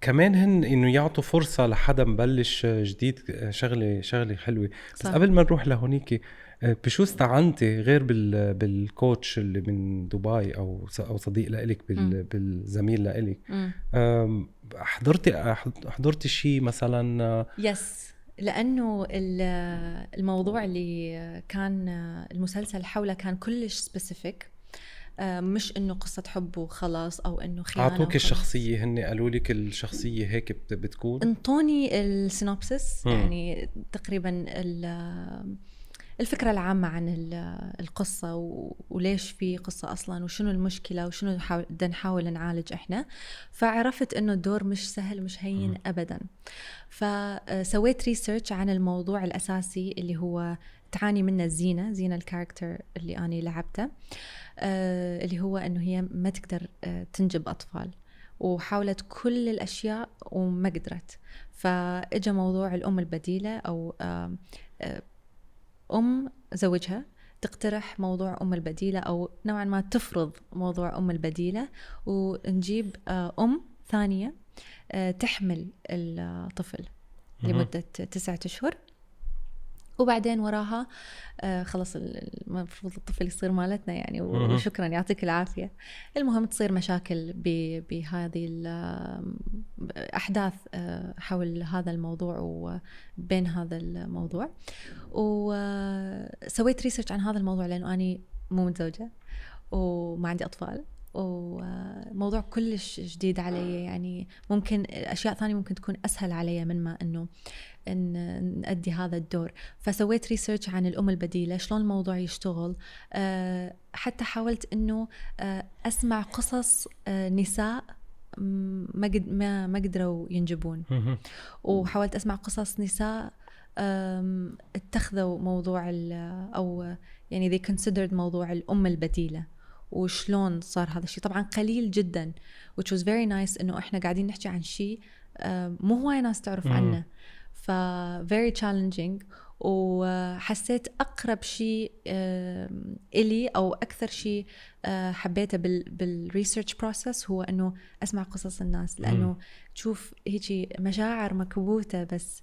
كمان هن انه يعطوا فرصه لحدا مبلش جديد شغله حلوه. بس قبل ما نروح لهونيك بشو استعنتي غير بالكوتش اللي من دبي او صديق لإلك بالزميل لإلك؟ حضرتي شيء مثلا؟ يس لأنه الموضوع اللي كان المسلسل حوله كان كلش سبيسيفيك مش إنه قصة حب وخلاص أو إنه خيانة. أعطوك الشخصية هن قالوا لك الشخصية هيك بتكون؟ انطوني السينوبسيس يعني تقريبا الفكرة العامة عن القصة وليش في قصة أصلاً وشنو المشكلة وشنو بدنا نحاول نعالج إحنا. فعرفت إنه الدور مش سهل مش هين أبداً. فسويت ريسيرش عن الموضوع الأساسي اللي هو تعاني منه زينة الكاركتر اللي أنا لعبته اللي هو إنه هي ما تقدر تنجب أطفال وحاولت كل الأشياء وما قدرت. فإجا موضوع الأم البديلة أو زوجها تقترح موضوع أم البديلة أو نوعا ما تفرض موضوع أم البديلة ونجيب ثانية تحمل الطفل لمدة 9 أشهر وبعدين وراها خلص المفروض الطفل يصير مالتنا يعني وشكرا يعطيك العافية. المهم تصير مشاكل بهذه الأحداث حول هذا الموضوع وبين هذا الموضوع. وسويت ريسيرش عن هذا الموضوع لأنه أنا مو متزوجة وما عندي أطفال وموضوع كلش جديد علي يعني ممكن أشياء ثانية ممكن تكون أسهل علي من ما إنه نأدي هذا الدور. فسويت ريسيرش عن الأم البديلة شلون الموضوع يشتغل. حتى حاولت إنه أسمع قصص نساء ما قدروا ينجبون وحاولت أسمع قصص نساء اتخذوا موضوع أو يعني they considered موضوع الأم البديلة وشلون صار هذا الشيء. طبعا قليل جدا which was very nice إنه إحنا قاعدين نحكي عن شيء مو هواي ناس تعرف عنه، ف very challenging. وحسيت أقرب شيء إلي أو أكثر شيء حبيته بالريسيرش بروسس هو إنه أسمع قصص الناس، لأنه تشوف هيجي مشاعر مكبوتة بس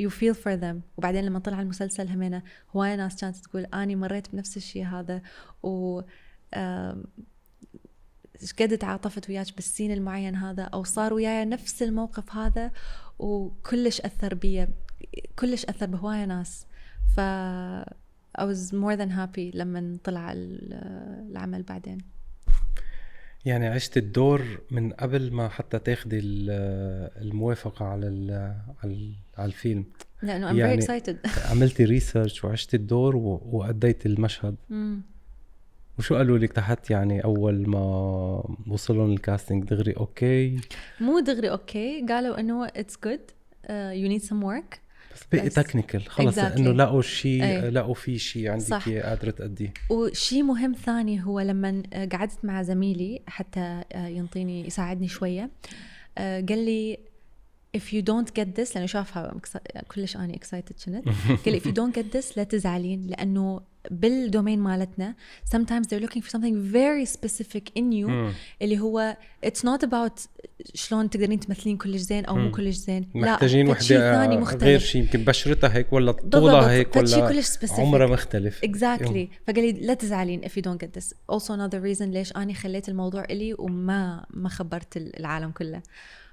you feel for them. وبعدين لما طلع المسلسل همينة هواي ناس كانت تقول أني مريت بنفس الشيء هذا، و قد تعاطفت وياك بالسين المعين هذا، أو صار وياي نفس الموقف هذا، وكلش أثر بي، كلش أثر بهواية ناس. ف I was more than happy لما طلع العمل. بعدين يعني عشت الدور من قبل ما حتى تاخدي الموافقة على الفيلم، لأنه I'm يعني very excited. عملتي ريسيرش وعشت الدور وأديت المشهد. وشو قالوا لك تحت يعني أول ما وصلون الكاستنج؟ دغري أوكي؟ مو دغري أوكي، قالوا إنه it's good you need some work، بس بقي تكنيكال خلص exactly. إنه لقوا شيء لقوا فيه شيء عندك قادرة تأديه. وشيء مهم ثاني هو لما قعدت مع زميلي حتى ينطيني يساعدني شوية، قال لي if you don't get this، لأنه شافها كلش أنا excited كنت، قال لي if you don't get this لا تزعلين، لأنه بالدومين مالتنا sometimes they're looking for something very specific in you اللي هو it's not about شلون تقدرين تمثلين كلش زين أو مو كلش زين، محتاجين وحدة غير شيء، يمكن بشرتها هيك ولا طولها هيك ولا عمرها مختلف. exactly. فقال لي لا تزعلين if you don't get this. also another reason ليش أنا خليت الموضوع إلي وما خبرت العالم كله،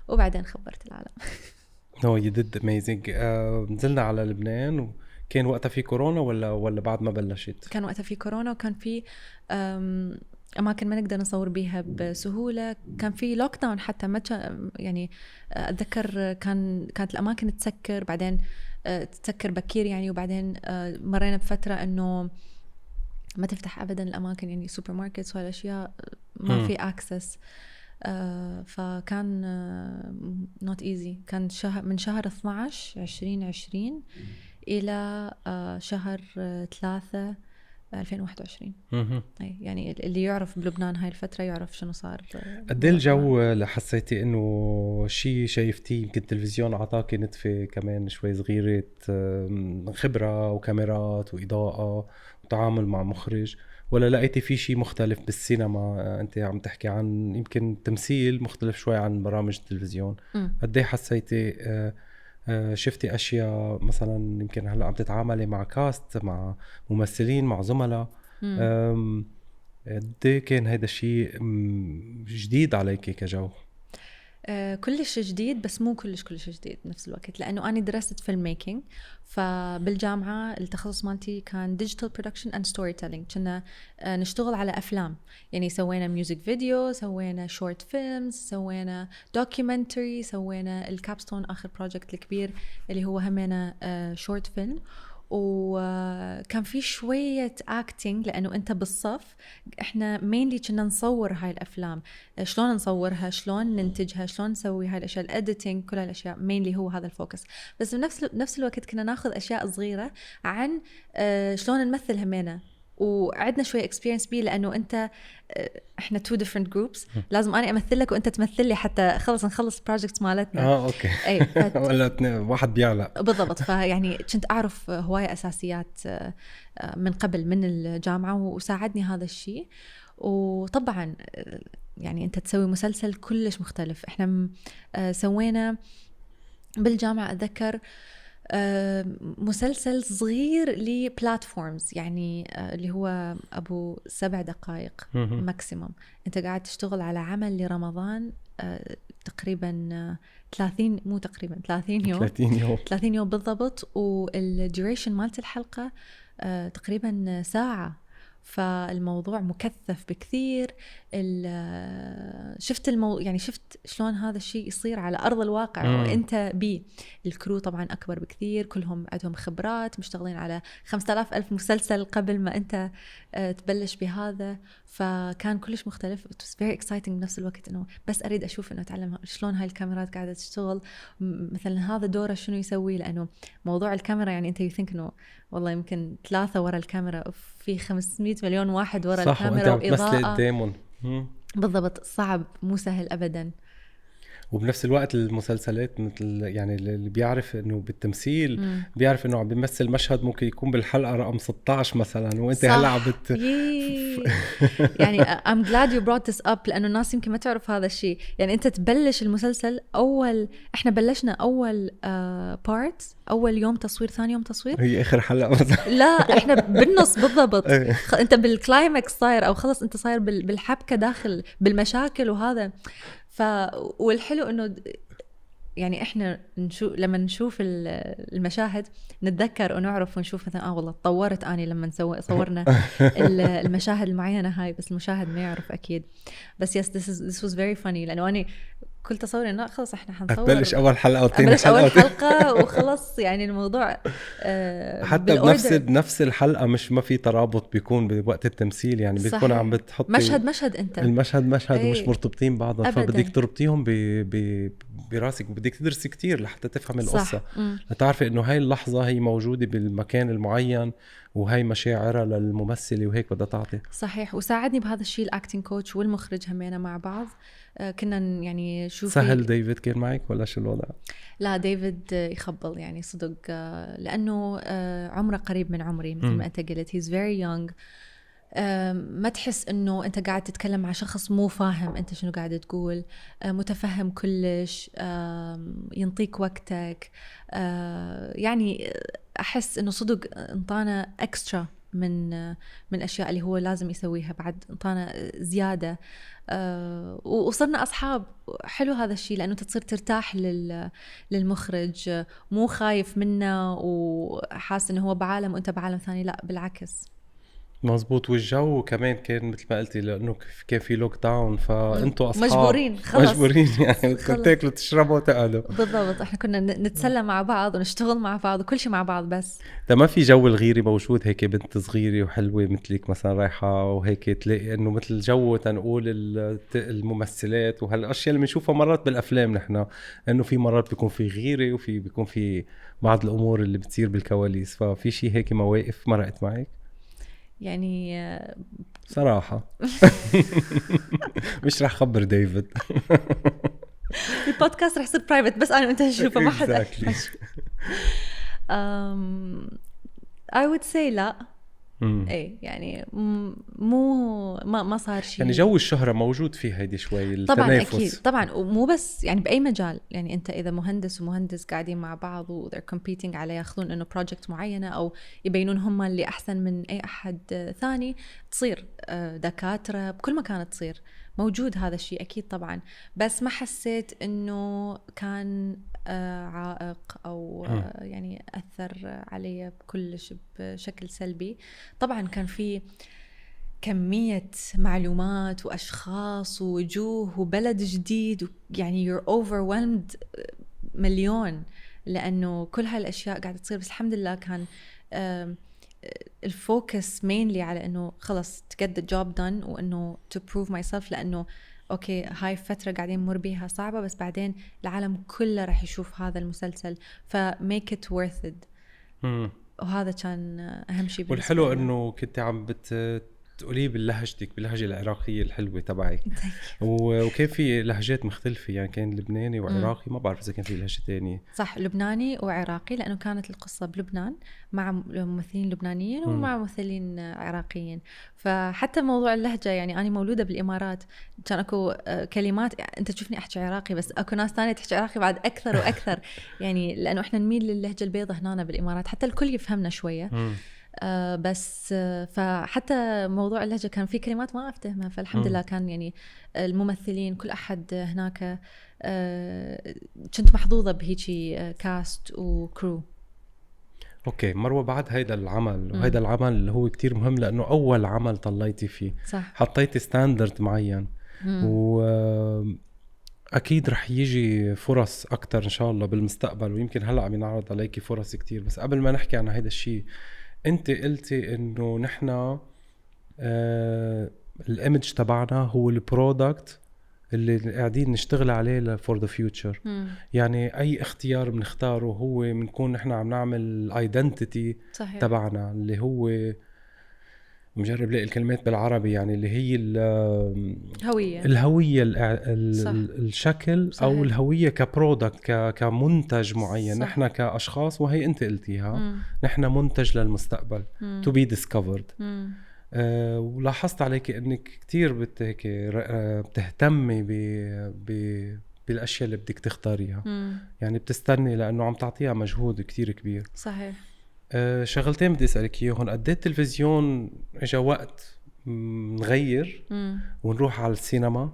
وبعدين خبرت العالم. no you did amazing. نزلنا على لبنان كان وقتها في كورونا ولا بعد ما بلشت؟ كان وقتها في كورونا، وكان في أماكن ما نقدر نصور بيها بسهولة، كان في لوك داون حتى ما يعني أتذكر كانت الأماكن تسكر، بعدين تسكر بكير يعني، وبعدين مرينا بفترة إنه ما تفتح أبدا الأماكن، يعني سوبر ماركتس والأشياء ما في أكسس. فكان not easy. كان من شهر 12 2020 إلى شهر 3 2021. يعني اللي يعرف بلبنان هاي الفترة يعرف شنو صار. قد ايه الجو لحسيتي انه شيء شايفتيه يمكن التلفزيون عطاكي نتفة كمان شوي صغيرة خبرة وكاميرات وإضاءة وتعامل مع مخرج، ولا لقيتي في شيء مختلف بالسينما؟ انت عم تحكي عن يمكن تمثيل مختلف شوي عن برامج التلفزيون. قد ايه حسيتي شفتي اشياء مثلا يمكن هلا عم تتعاملي مع كاست، مع ممثلين، مع زملاء، قد ايه كان هيدا الشيء جديد عليكي كجو؟ كلش جديد، بس مو كلش جديد بنفس الوقت، لأنه أنا درست فيلم ميكينج. فبالجامعة التخصص مالتي كان ديجيتال برودكشن اند ستوري تيلينج. كنا نشتغل على أفلام، يعني سوينا ميوزك فيديو، سوينا شورت فيلمز، سوينا دوكيومنتري، سوينا الكابستون آخر بروجكت الكبير اللي هو همينا شورت فيلم. وكان في شوية acting لأنه أنت بالصف. إحنا mainly كنا نصور هاي الأفلام، شلون نصورها، شلون ننتجها، شلون نسوي هاي الأشياء، الediting، كل هالأشياء mainly هو هذا الفوكس. بس بنفس الوقت كنا ناخذ أشياء صغيرة عن شلون نمثل همينا، وعدنا شوية experience بيه، لأنه أنت إحنا two different groups، لازم أنا أمثل لك وأنت تمثل لي حتى نخلص projects مالتنا. أوكي. ولا واحد بيعلق بالضبط. فيعني كنت أعرف هواية أساسيات من قبل من الجامعة، وساعدني هذا الشيء. وطبعا يعني أنت تسوي مسلسل كلش مختلف. إحنا سوينا بالجامعة أتذكر مسلسل صغير لبلاتفورمز، يعني اللي هو أبو 7 دقائق ماكسيموم. أنت قاعد تشتغل على عمل لرمضان تقريبا 30 يوم بالضبط، والديوريشن مالت الحلقة تقريبا ساعة. فالموضوع مكثف بكثير. يعني شفت شلون هذا الشيء يصير على أرض الواقع وإنت بيه. الكرو طبعا أكبر بكثير، كلهم عندهم خبرات، مشتغلين على 5000 مسلسل قبل ما أنت تبلش بهذا. فكان كلش مختلف. It was very exciting بنفس الوقت، إنه بس أريد أشوف إنه أتعلم شلون هاي الكاميرات قاعدة تشتغل، مثلا هذا دوره شنو يسوي، لأنه موضوع الكاميرا يعني أنت يثينك إنه والله يمكن 3 ورا الكاميرا، في 500 مليون واحد ورا صح، الكاميرا وإضاءة قدامهم. بالضبط، صعب، مو سهل أبدا. وبنفس الوقت المسلسلات مثل يعني اللي بيعرف انه بالتمثيل بيعرف انه عم بيمثل مشهد ممكن يكون بالحلقة رقم 16 مثلا، وانت هلا عم يعني I'm glad you brought this up، لأنه الناس يمكن ما تعرف هذا الشيء. يعني انت تبلش المسلسل احنا بلشنا اول بارت اول يوم تصوير، ثاني يوم تصوير هي اخر حلقة مثلا. لا احنا بالنص بالضبط. انت بالكلايمكس صاير، او خلص انت صاير بالحبكة داخل بالمشاكل وهذا. والحلو انه يعني احنا لما نشوف المشاهد نتذكر ونعرف ونشوف مثلا والله تطورت اني لما صورنا المشاهد المعينة هاي، بس المشاهد ما يعرف اكيد. بس yes this was very funny، لانه اني كل تصوري انه خلص احنا حنصور، بلش اول حلقة وثاني بلش اول حلقة وخلص. يعني الموضوع حتى بنفس الحلقة مش ما في ترابط بيكون بوقت التمثيل، يعني بتكون عم بتحطي مشهد انت المشهد ومش مرتبطين بعضها، فبدك تربطيهم براسك، بدك تدرسي كتير لحتى تفهم القصة، لتعرفي انه هاي اللحظة هي موجودة بالمكان المعين وهي مشاعرها للممثلة وهيك بدها تعطي. صحيح. وساعدني بهذا الشيء الاكتنج كوتش والمخرج همينا مع بعض. كنا يعني سهل. ديفيد كان معك ولا شو الوضع؟ لا ديفيد يخبل يعني صدق، لأنه عمره قريب من عمري مثل ما أنت قلت. he's very young. ما تحس أنه أنت قاعد تتكلم مع شخص مو فاهم أنت شنو قاعد تقول، متفهم كلش، ينطيك وقتك. يعني أحس أنه صدق انطانا أكسترا من أشياء اللي هو لازم يسويها، بعد انطانا زيادة. وصرنا أصحاب. حلو هذا الشيء، لأنه تصير ترتاح للمخرج، مو خايف منه وحاس أنه هو بعالم وأنت بعالم ثاني، لا بالعكس. مزبوط. والجو كمان كان مثل ما قلتي، لأنه كان في لوك داون، فأنتوا أصحاب مجبورين خلص مجبورين يعني تاكلوا تشربوا وتقعدوا. بالضبط. احنا كنا نتسلى مع بعض ونشتغل مع بعض وكل شيء مع بعض. بس ده ما في جو الغيري موجود، هيك بنت صغيرة وحلوة مثلك مثلا رايحة وهيك تلاقي انه مثل جو تنقول الممثلات وهالاشياء اللي بنشوفها مرات بالافلام نحن، انه في مرات بيكون في غيرة وفي بيكون في بعض الامور اللي بتصير بالكواليس. ففي شيء هيك مواقف مرقت معك يعني صراحة؟ مش رح خبر ديفيد. البودكاست رح يصير برايفت، بس انا وانت نشوفه، ما حد I would say لا. ايه يعني مو ما صار شيء. يعني جو الشهرة موجود فيه هيدي شوي التنافس. طبعا اكيد طبعا، ومو بس يعني باي مجال. يعني انت اذا مهندس ومهندس قاعدين مع بعض و they're competing على ياخذون انه بروجكت معينة او يبينون هم اللي احسن من اي احد ثاني، تصير دكاترة بكل مكان تصير موجود هذا الشيء اكيد طبعا. بس ما حسيت انه كان عائق او يعني اثر علي بكلش بشكل سلبي. طبعا كان في كمية معلومات واشخاص ووجوه وبلد جديد، يعني you're overwhelmed مليون، لانه كل هالاشياء قاعدة تصير. بس الحمد لله كان الفوكس mainly على انه خلص to get the job done، وانه to prove myself، لانه اوكي هاي فترة قاعدين نمر بيها صعبة، بس بعدين العالم كله راح يشوف هذا المسلسل، ف make it worth it. وهذا كان اهم شيء. والحلو انه كنت عم تقوليه باللهجتك، باللهجة العراقية الحلوة تبعك. وكان في لهجات مختلفة، يعني كان لبناني وعراقي، ما بعرف إذا كان في لهجة تانية. صح، لبناني وعراقي، لأنه كانت القصة بلبنان مع ممثلين لبنانيين ومع ممثلين عراقيين. فحتى موضوع اللهجة، يعني أنا مولودة بالإمارات، كان أكو كلمات أنت تشوفني أحكي عراقي، بس أكو ناس تانية تحكي عراقي بعد أكثر وأكثر. يعني لأنه إحنا نميل للهجة البيضة هنا بالإمارات، حتى الكل يفهمنا شوية. بس فحتى موضوع اللهجة كان في كلمات ما أفتهمها، فالحمد لله كان يعني الممثلين كل أحد هناك كنت محظوظة بهيجي كاست وكرو. اوكي مروة، بعد هيدا العمل وهيدا العمل اللي هو كتير مهم لأنه أول عمل طلعتي فيه، صح. حطيتي ستاندرد معين، وأكيد رح يجي فرص أكتر إن شاء الله بالمستقبل، ويمكن هلأ عم ينعرض عليكي فرص كتير. بس قبل ما نحكي عن هيدا الشيء، انت قلتي انه نحنا الايمج تبعنا هو البرودكت اللي قاعدين نشتغل عليه for the future. يعني أي اختيار بنختاره هو بنكون نحن عم نعمل identity تبعنا اللي هو مجرب لاقي الكلمات بالعربي، يعني اللي هي الهوية الشكل صحيح. أو الهوية كبرودكت كمنتج معين. نحن كأشخاص، وهي أنت قلتيها، نحن منتج للمستقبل to be discovered. ولاحظت عليك أنك كتير بتهتمي بالأشياء اللي بدك تختاريها. يعني بتستني لأنه عم تعطيها مجهود كتير كبير. صحيح. شغلتين بدي أسألك إياهم. قد ايه التلفزيون إجا وقت نغير ونروح على السينما،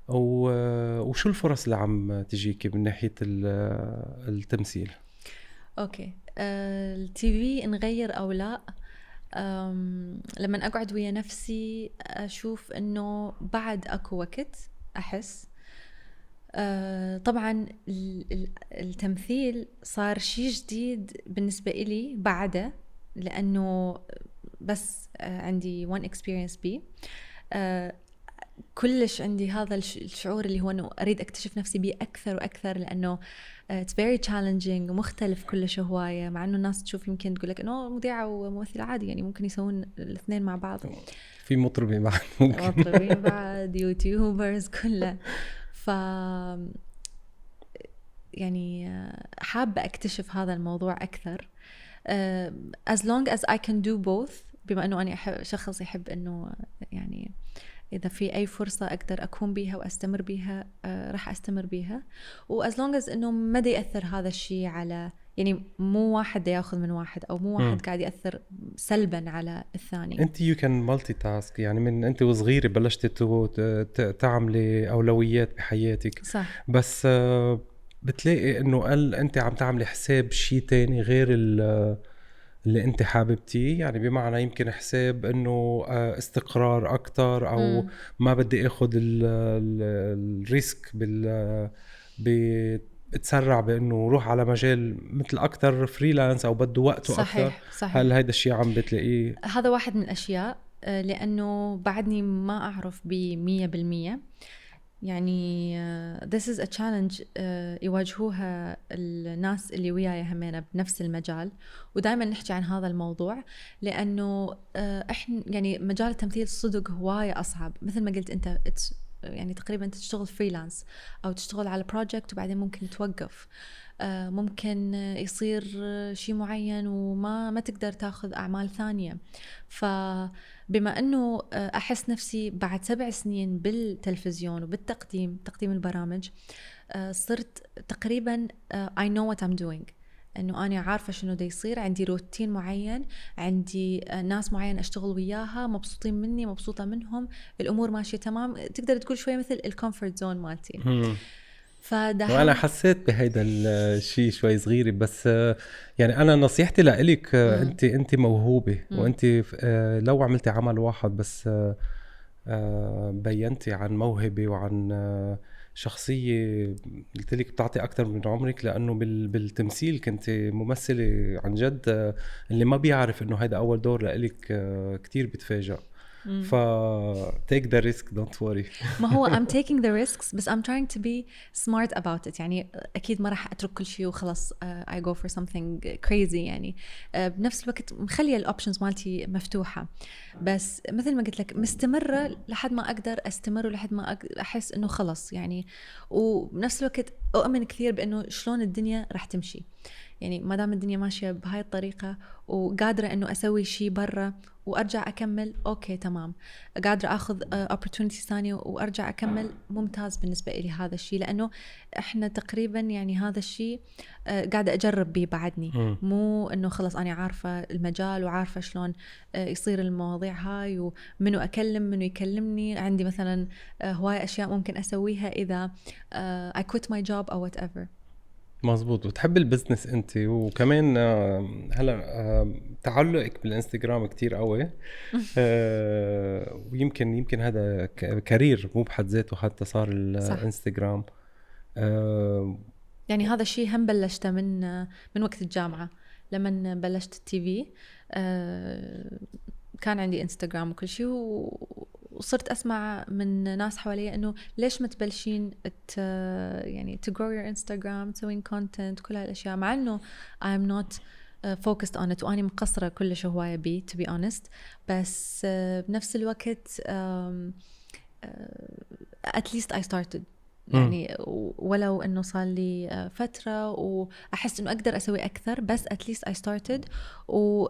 وشو الفرص اللي عم تجيك من ناحية التمثيل؟ أوكي. التي في نغير أو لا، لما أقعد ويا نفسي أشوف أنه بعد أكو وقت أحس. طبعا التمثيل صار شيء جديد بالنسبة إلي بعده، لأنه بس عندي one experience بي. كلش عندي هذا الشعور اللي هو أنه أريد أكتشف نفسي بيه أكثر وأكثر، لأنه it's very challenging ومختلف كلش هواية. مع أنه الناس تشوف يمكن تقول لك أنه مذيعة وممثلة عادي، يعني ممكن يسوون الاثنين مع بعض. في مطربين بعد، مطربين بعد، يوتيوبرز كله. يعني حابة أكتشف هذا الموضوع أكثر. as long as I can do both، بما أنه أنا شخص يحب أنه يعني إذا في أي فرصة أقدر أكون بيها وأستمر بيها راح أستمر بيها. و as long as أنه ما دي يأثر هذا الشيء على، يعني مو واحد دا ياخذ من واحد، أو مو واحد قاعد يأثر سلبا على الثاني. أنت you can multitask، يعني من أنت وصغيرة بلشت تعملي أولويات بحياتك. صح. بس بتلاقي إنه أنت عم تعملي حساب شيء تاني غير اللي أنت حاببتيه. يعني بمعنى يمكن حساب إنه استقرار أكتر، أو ما بدي أخذ الريسك بتسرع بأنه روح على مجال مثل أكتر فريلانس أو بده وقته أكتر. صحيح. هل هيدا الشيء عم بتلاقيه؟ هذا واحد من الأشياء، لأنه بعدني ما أعرف ب100%. يعني this is a challenge يواجهوها الناس اللي وياي همينة بنفس المجال، ودائما نحكي عن هذا الموضوع، لأنه إحنا يعني مجال التمثيل صدق هواية أصعب. مثل ما قلت أنت، يعني تقريبا تشتغل فريلانس أو تشتغل على بروجكت وبعدين ممكن توقف، ممكن يصير شيء معين وما تقدر تاخذ أعمال ثانية. فبما أنه أحس نفسي بعد 7 سنين بالتلفزيون وبالتقديم البرامج، صرت تقريبا I know what I'm doing، أنه أنا عارفة شنو دا يصير، عندي روتين معين، عندي ناس معين أشتغل وياها، مبسوطين مني، مبسوطة منهم، الأمور ماشية تمام. تقدر تقول شوية مثل الكومفورت زون مالتي. وأنا حسيت بهيدا الشيء شوي صغيري، بس يعني أنا نصيحتي لإلك، أنت موهوبة، وأنت لو عملتي عمل واحد بس بينتي عن موهبة وعن شخصية قلت لك بتعطي أكتر من عمرك، لأنه بالتمثيل كنت ممثلة عن جد. اللي ما بيعرف إنه هيدا أول دور لإلك كتير بتفاجأ. take the risk, don't worry. ما هو I'm taking the risks، بس I'm trying to be smart about it. يعني أكيد ما راح أترك كل شيء وخلاص I go for something crazy. يعني بنفس الوقت مخلية الأوبشنز مالتي مفتوحة، بس مثل ما قلت لك مستمرة لحد ما أقدر أستمر، ولحد ما أحس إنه خلاص يعني. وبنفس الوقت أؤمن كثير بإنه شلون الدنيا راح تمشي. يعني ما دام الدنيا ماشية بهاي الطريقة وقادرة إنه أسوي شيء برا وأرجع أكمل، أوكي تمام. قادرة أخذ opportunities ثانية وأرجع أكمل، ممتاز بالنسبة إلي هذا الشيء. لأنه إحنا تقريبا يعني هذا الشيء قاعدة أجرب به بعدني، مو إنه خلاص أنا عارفة المجال وعارفة شلون يصير المواضيع هاي ومنو أكلم منو يكلمني. عندي مثلا هواية أشياء ممكن أسويها إذا I quit my job أو whatever. مزبوط. وتحب البزنس انت، وكمان هلا تعلقك بالانستغرام كتير قوي. ويمكن هذا كارير مو بحد ذاته، حتى صار الانستغرام. يعني هذا الشيء هم بلشته من وقت الجامعة، لما بلشت التي في كان عندي انستغرام وكل شيء، وصرت أسمع من ناس حواليا إنه ليش ما تبلشين يعني to grow your Instagram تسوين content كل هالأشياء، مع إنه I'm not focused on it وأنا مقصرة كلش هواية بي to be honest. بس بنفس الوقت at least I started يعني ولو إنه صار لي فترة وأحس إنه أقدر أسوي أكثر، بس at least I started و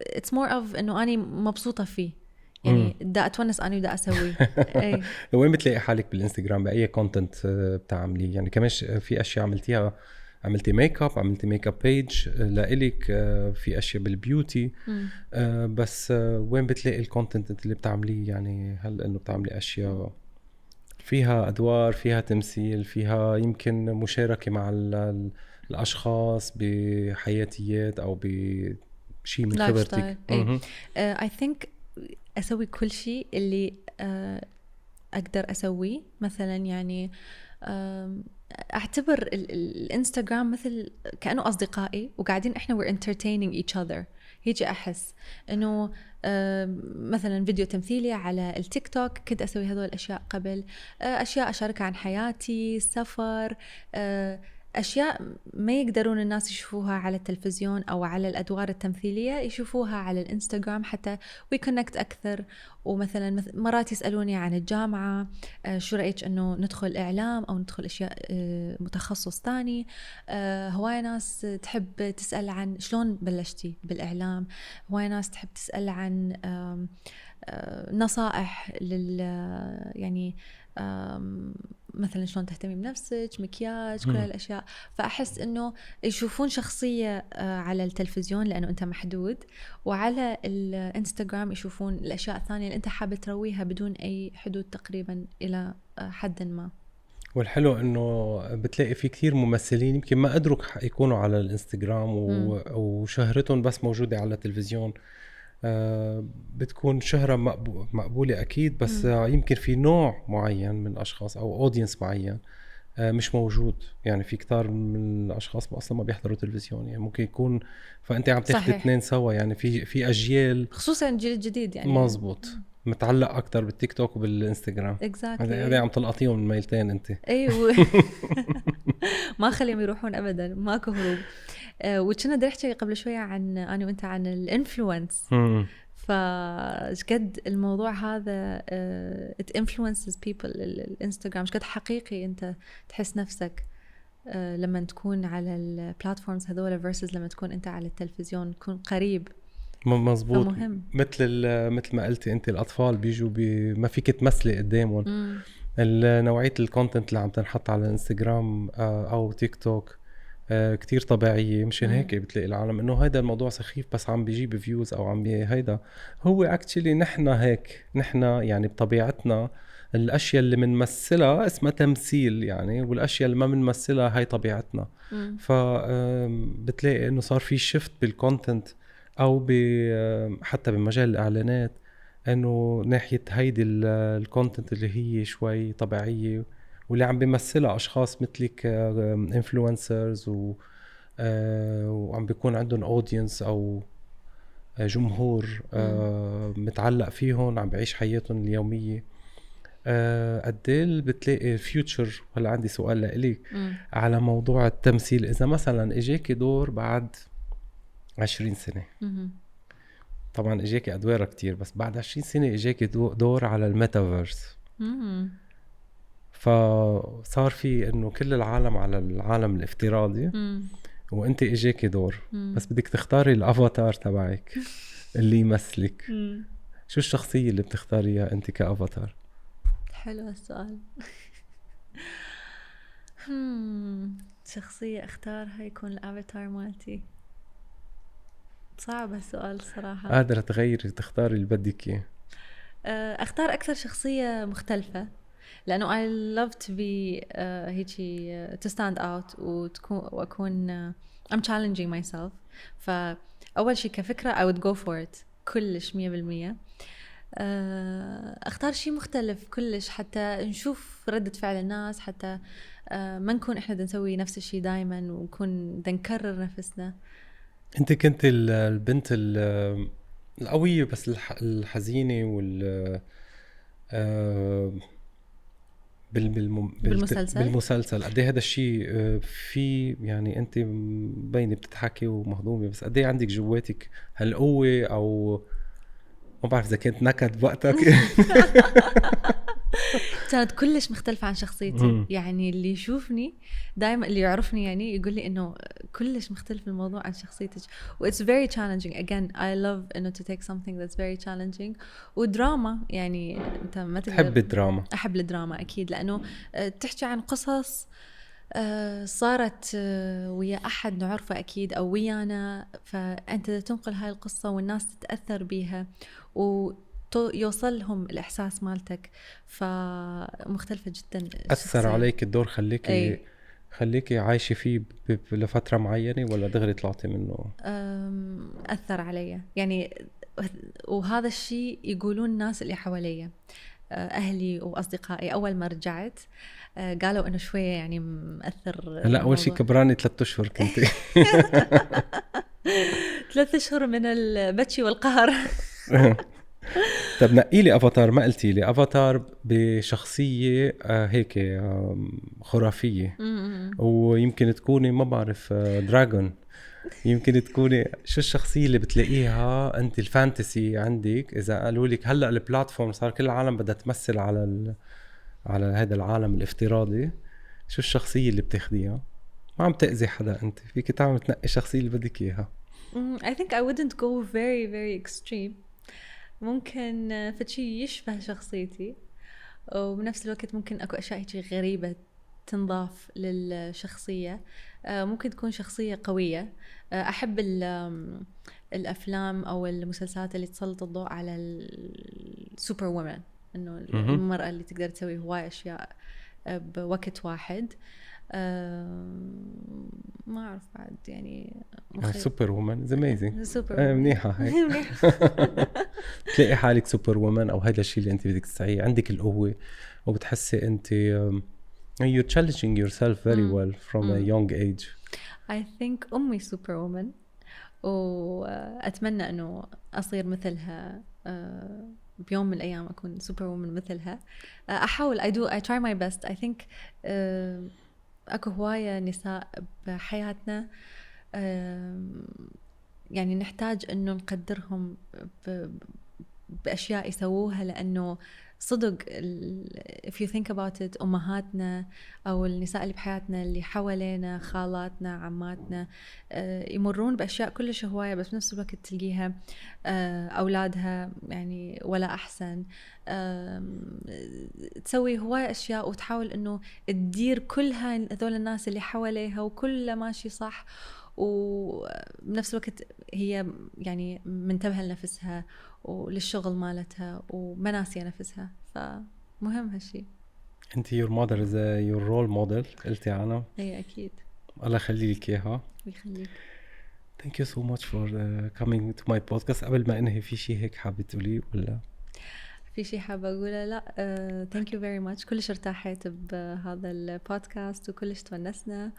it's more of إنه أنا مبسوطة فيه يعني دا أتونس أنا ودا أسوي. أي وين بتلاقي حالك بالإنستغرام بأي كونتنت بتعملي؟ يعني كمان في أشياء عملتيها، عملتي ميك اب بيج لإلك، في أشياء بالبيوتي، بس وين بتلاقي الكونتنت اللي بتعمليه؟ يعني هل إنه بتعملي أشياء فيها أدوار، فيها تمثيل، فيها يمكن مشاركة مع الأشخاص بحياتيات أو بشيء من خبرتك؟ I think أسوي كل شيء اللي أقدر أسويه. مثلا يعني أعتبر الإنستغرام مثل كأنه أصدقائي وقاعدين إحنا we're entertaining each other. هيجي أحس إنه مثلا فيديو تمثيلي على التيك توك كنت أسوي هذول الأشياء قبل، أشياء أشاركها عن حياتي، سفر، أشياء ما يقدرون الناس يشوفوها على التلفزيون أو على الأدوار التمثيلية يشوفوها على الإنستغرام حتى ويكونكت أكثر. ومثلا مرات يسألوني عن الجامعة، شو رأيك أنه ندخل إعلام أو ندخل أشياء متخصص تاني. هواي ناس تحب تسأل عن شلون بلشتي بالإعلام، هواي ناس تحب تسأل عن نصائح يعني مثلا شلون تهتمي بنفسك، مكياج، كل هالاشياء. فاحس انه يشوفون شخصيه على التلفزيون لانه انت محدود، وعلى الانستغرام يشوفون الاشياء الثانيه اللي انت حابه ترويها بدون اي حدود تقريبا الى حد ما. والحلو انه بتلاقي في كثير ممثلين يمكن ما قدروا يكونوا على الانستغرام وشهرتهم بس موجوده على التلفزيون. بتكون شهرة مقبولة أكيد، بس يمكن في نوع معين من الأشخاص أو أودينس معين مش موجود. يعني في كتار من الأشخاص أصلا ما بيحضروا تلفزيون، يعني ممكن يكون فأنت عم تاخد اثنين سوا. يعني في أجيال خصوصا الجيل الجديد يعني مزبوط متعلق أكتر بالتيك توك وبالإنستغرام. هذا عم تلقطيهم من ميلتين أنت. أيوة. ما خليهم يروحون أبدا، ماكو هروب. وكنا بدي احكي قبل شويه عن انا وانت عن الانفلونس، فشقد الموضوع هذا it influences people. الانستغرام شقد حقيقي انت تحس نفسك لما تكون على البلاتفورمز هذول versus لما تكون انت على التلفزيون تكون قريب. مزبوط. مثل ما قلتي انت، الاطفال بيجوا ما فيك تمثلي قدامهم. نوعيه الكونتنت اللي عم تنحط على الانستغرام او تيك توك كتير طبيعية. مشان هيك بتلاقي العالم انه هيدا الموضوع سخيف بس عم بيجيب فيوز او عم هيدا هو اكتشلي نحنا هيك. نحنا يعني بطبيعتنا الاشياء اللي منمثلها اسمها تمثيل يعني، والاشياء اللي ما منمثلها هاي طبيعتنا. فبتلاقي انه صار في شيفت بالكونتنت او حتى بمجال الاعلانات، انه ناحية هيدي الكونتنت اللي هي شوي طبيعية واللي عم بيمثلها أشخاص مثلك انفلونسرز وعم بيكون عندهم اودينس أو جمهور متعلق فيهم، عم بعيش حياتهم اليومية. قديل بتلاقي فيوتشر. هلا عندي سؤال لإليك على موضوع التمثيل. إذا مثلا إجاكي دور بعد 20 سنة، طبعا إجاكي أدوار كتير، بس بعد 20 سنة إجاكي دور على الميتافيرس، فصار في انه كل العالم على العالم الافتراضي وانت اجاكي دور بس بدك تختاري الافاتار تبعك اللي يمثلك. شو الشخصية اللي بتختاريها انت كافاتار؟ حلو السؤال. شخصية اختارها يكون الافاتار مالتي. صعب السؤال صراحة. قادرة تغيري تختاري اللي بدك اياه؟ اختار اكثر شخصية مختلفة، لأنه I love to be هيجي to stand out وأكون I'm challenging myself. فأول شيء كفكرة I would go for it كلش 100%. أختار شيء مختلف كلش حتى نشوف ردة فعل الناس، حتى ما نكون إحنا نسوي نفس الشيء دايما ونكون نكرر نفسنا. أنت كنت البنت القوية بس الحزينة بالمسلسل قد ايه هذا الشيء في يعني انت بيني بتضحكي ومهضومه، بس قد ايه عندك جواتك هالقوه، او ما بعرف اذا كانت نكد بوقتك. كانت كلش مختلفة عن شخصيتي. يعني اللي يشوفني دائما، اللي يعرفني يعني، يقول لي انه كلش مختلف الموضوع عن شخصيتك. و it's very challenging again. I love انه to take something that's very challenging ودراما. يعني انت ما تقدر. تحب الدراما؟ احب الدراما اكيد، لانه تحكي عن قصص صارت ويا أحد نعرفه أكيد أو ويانا، فأنت تنقل هاي القصة والناس تتأثر بيها ويوصلهم الإحساس مالتك، فمختلفة جدا. أثر عليك الدور؟ خليكي عايشة فيه لفترة معينة ولا دغري طلعتي منه؟ أثر علي يعني، وهذا الشيء يقولون الناس اللي حواليا، أهلي وأصدقائي. أول ما رجعت قالوا إنه شوية يعني مأثر. هلا أول شيء كبراني 3 أشهر كنتي. 3 أشهر من البكي والقهر. طب نقيلي أفاتار، ما قلتي لي أفاتار بشخصية هيك خرافية، ويمكن تكوني ما بعرف دراجون، يمكن تكوني شو الشخصية اللي بتلاقيها أنت الفانتسي عندك؟ إذا قالوا لك هلأ البلاتفورم صار كل العالم بدها تمثل على هذا العالم الافتراضي، شو الشخصية اللي بتاخديها؟ ما عم تأذي حدا، أنت فيك تعمل تنقي الشخصية اللي بدك إياها. I think I wouldn't go very very extreme. ممكن فشي يشبه شخصيتي، وبنفس الوقت ممكن أكو أشياء هيك غريبة تنضاف للشخصية. ممكن تكون شخصية قوية. أحب الأفلام أو المسلسلات اللي تسلط الضوء على السوبر وومن، إنه المرأة اللي تقدر تسوي هواي أشياء بوقت واحد. ما أعرف بعد يعني. سوبر وومن is amazing. سوبر منيحة هاي. تلاقي حالك سوبر وومن أو هذا الشيء اللي أنت بدك تسعيه، عندك القوة وبتحسي أنت you're challenging yourself very well from a young age. I think أمي سوبر وومن، وأتمنى أنه أصير مثلها بيوم من الأيام، أكون سوبر وومن مثلها. أحاول I try my best. I think أكو هواية نساء بحياتنا يعني نحتاج أنه نقدرهم بأشياء يسووها، لأنه صدق if you think about it أمهاتنا أو النساء اللي بحياتنا اللي حوالينا، خالاتنا، عماتنا، يمرون بأشياء كلش هواية، بس بنفس الوقت تلقيها أولادها يعني ولا أحسن، تسوي هواية أشياء وتحاول أنه تدير كل هذول الناس اللي حواليها وكل ماشي صح، وبنفس الوقت هي يعني منتبهة لنفسها وللشغل مالتها ومناسية نفسها. فمهم هالشي. انت your mother is your role model قلتي عنها. اي اكيد، الله يخلي لك اياها. ويخليك. thank you so much for coming to my podcast. قبل ما انهي في شيء هيك حابة تقوليه ولا في شيء حابة أقوله؟ لا thank you very much. كلش ارتاحت بهذا البودكاست وكلش تونسنا،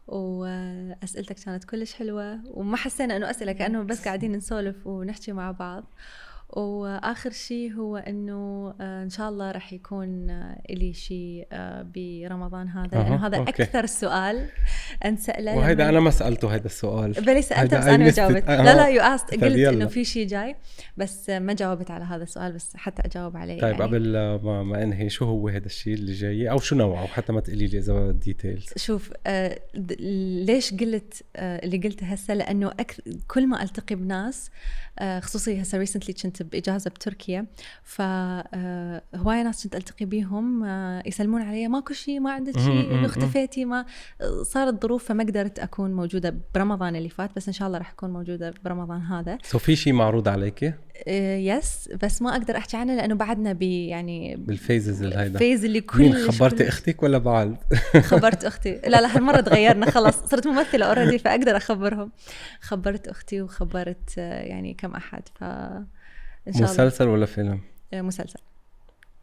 وأسئلتك كانت كلش حلوة، وما حسينا أنه أسئلة، كأنه بس قاعدين نسولف ونحكي مع بعض. وآخر شيء هو أنه إن شاء الله رح يكون إلي شيء برمضان هذا، لأنه هذا أكثر سؤال أنسأله. وهذا أنا ما سألته هذا السؤال، بلي سألته بس أنا ما جاوبت. لا you asked، قلت إنه في شيء جاي بس ما جاوبت على هذا السؤال، بس حتى أجاوب عليه. طيب يعني قبل ما أنهي، شو هو هذا الشيء اللي جاي أو شو نوعه، حتى ما تقولي لي إذا ديتيلز. شوف ليش قلت اللي قلته هسه، لأنه كل ما ألتقي بناس خصوصي هسه recently كنت بإجازة بتركيا، فهواية ناس كنت ألتقي بيهم يسلمون علي، ماكو شيء، ما عندك شيء، اختفيتي، ما صارت ظروف فما قدرت أكون موجودة برمضان اللي فات، بس إن شاء الله رح أكون موجودة برمضان هذا. في شيء معروض عليك؟ يس، بس ما أقدر أحكي عنه لأنه بعدنا يعني بالفيزز الهيدا. فيز اللي مين خبرتي أختك ولا بعد؟ خبرت أختي. لا هالمرة تغيرنا خلاص، صرت ممثلة أوريدي فأقدر أخبرهم. خبرت أختي وخبرت يعني كم أحد. إن شاء مسلسل ولا فيلم؟ مسلسل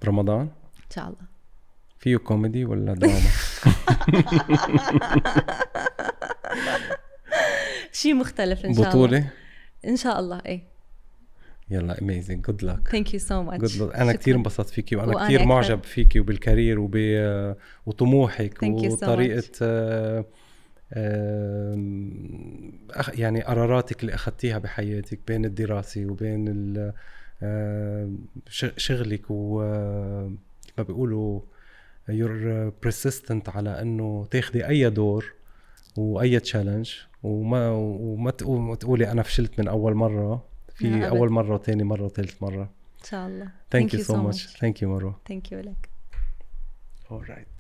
برمضان إن شاء الله. فيه كوميدي ولا دراما؟ شيء مختلف إن شاء الله. بطولة؟ إن شاء الله. إيه يلا amazing good luck. Thank you so much. good luck. أنا كتير انبسطت فيكي وأنا كتير أكثر. معجب فيكي وبالكارير وطموحك وطريقة يعني قراراتك اللي أخذتيها بحياتك بين الدراسة وبين شغلك ما بيقولوا you're persistent على أنه تاخدي أي دور وأي تشالنج وما تقولي أنا فشلت من أول مرة في أول مرة وثاني مرة وثالث مرة إن شاء الله. Thank you so much. Thank you مروة. Thank you لك. All right.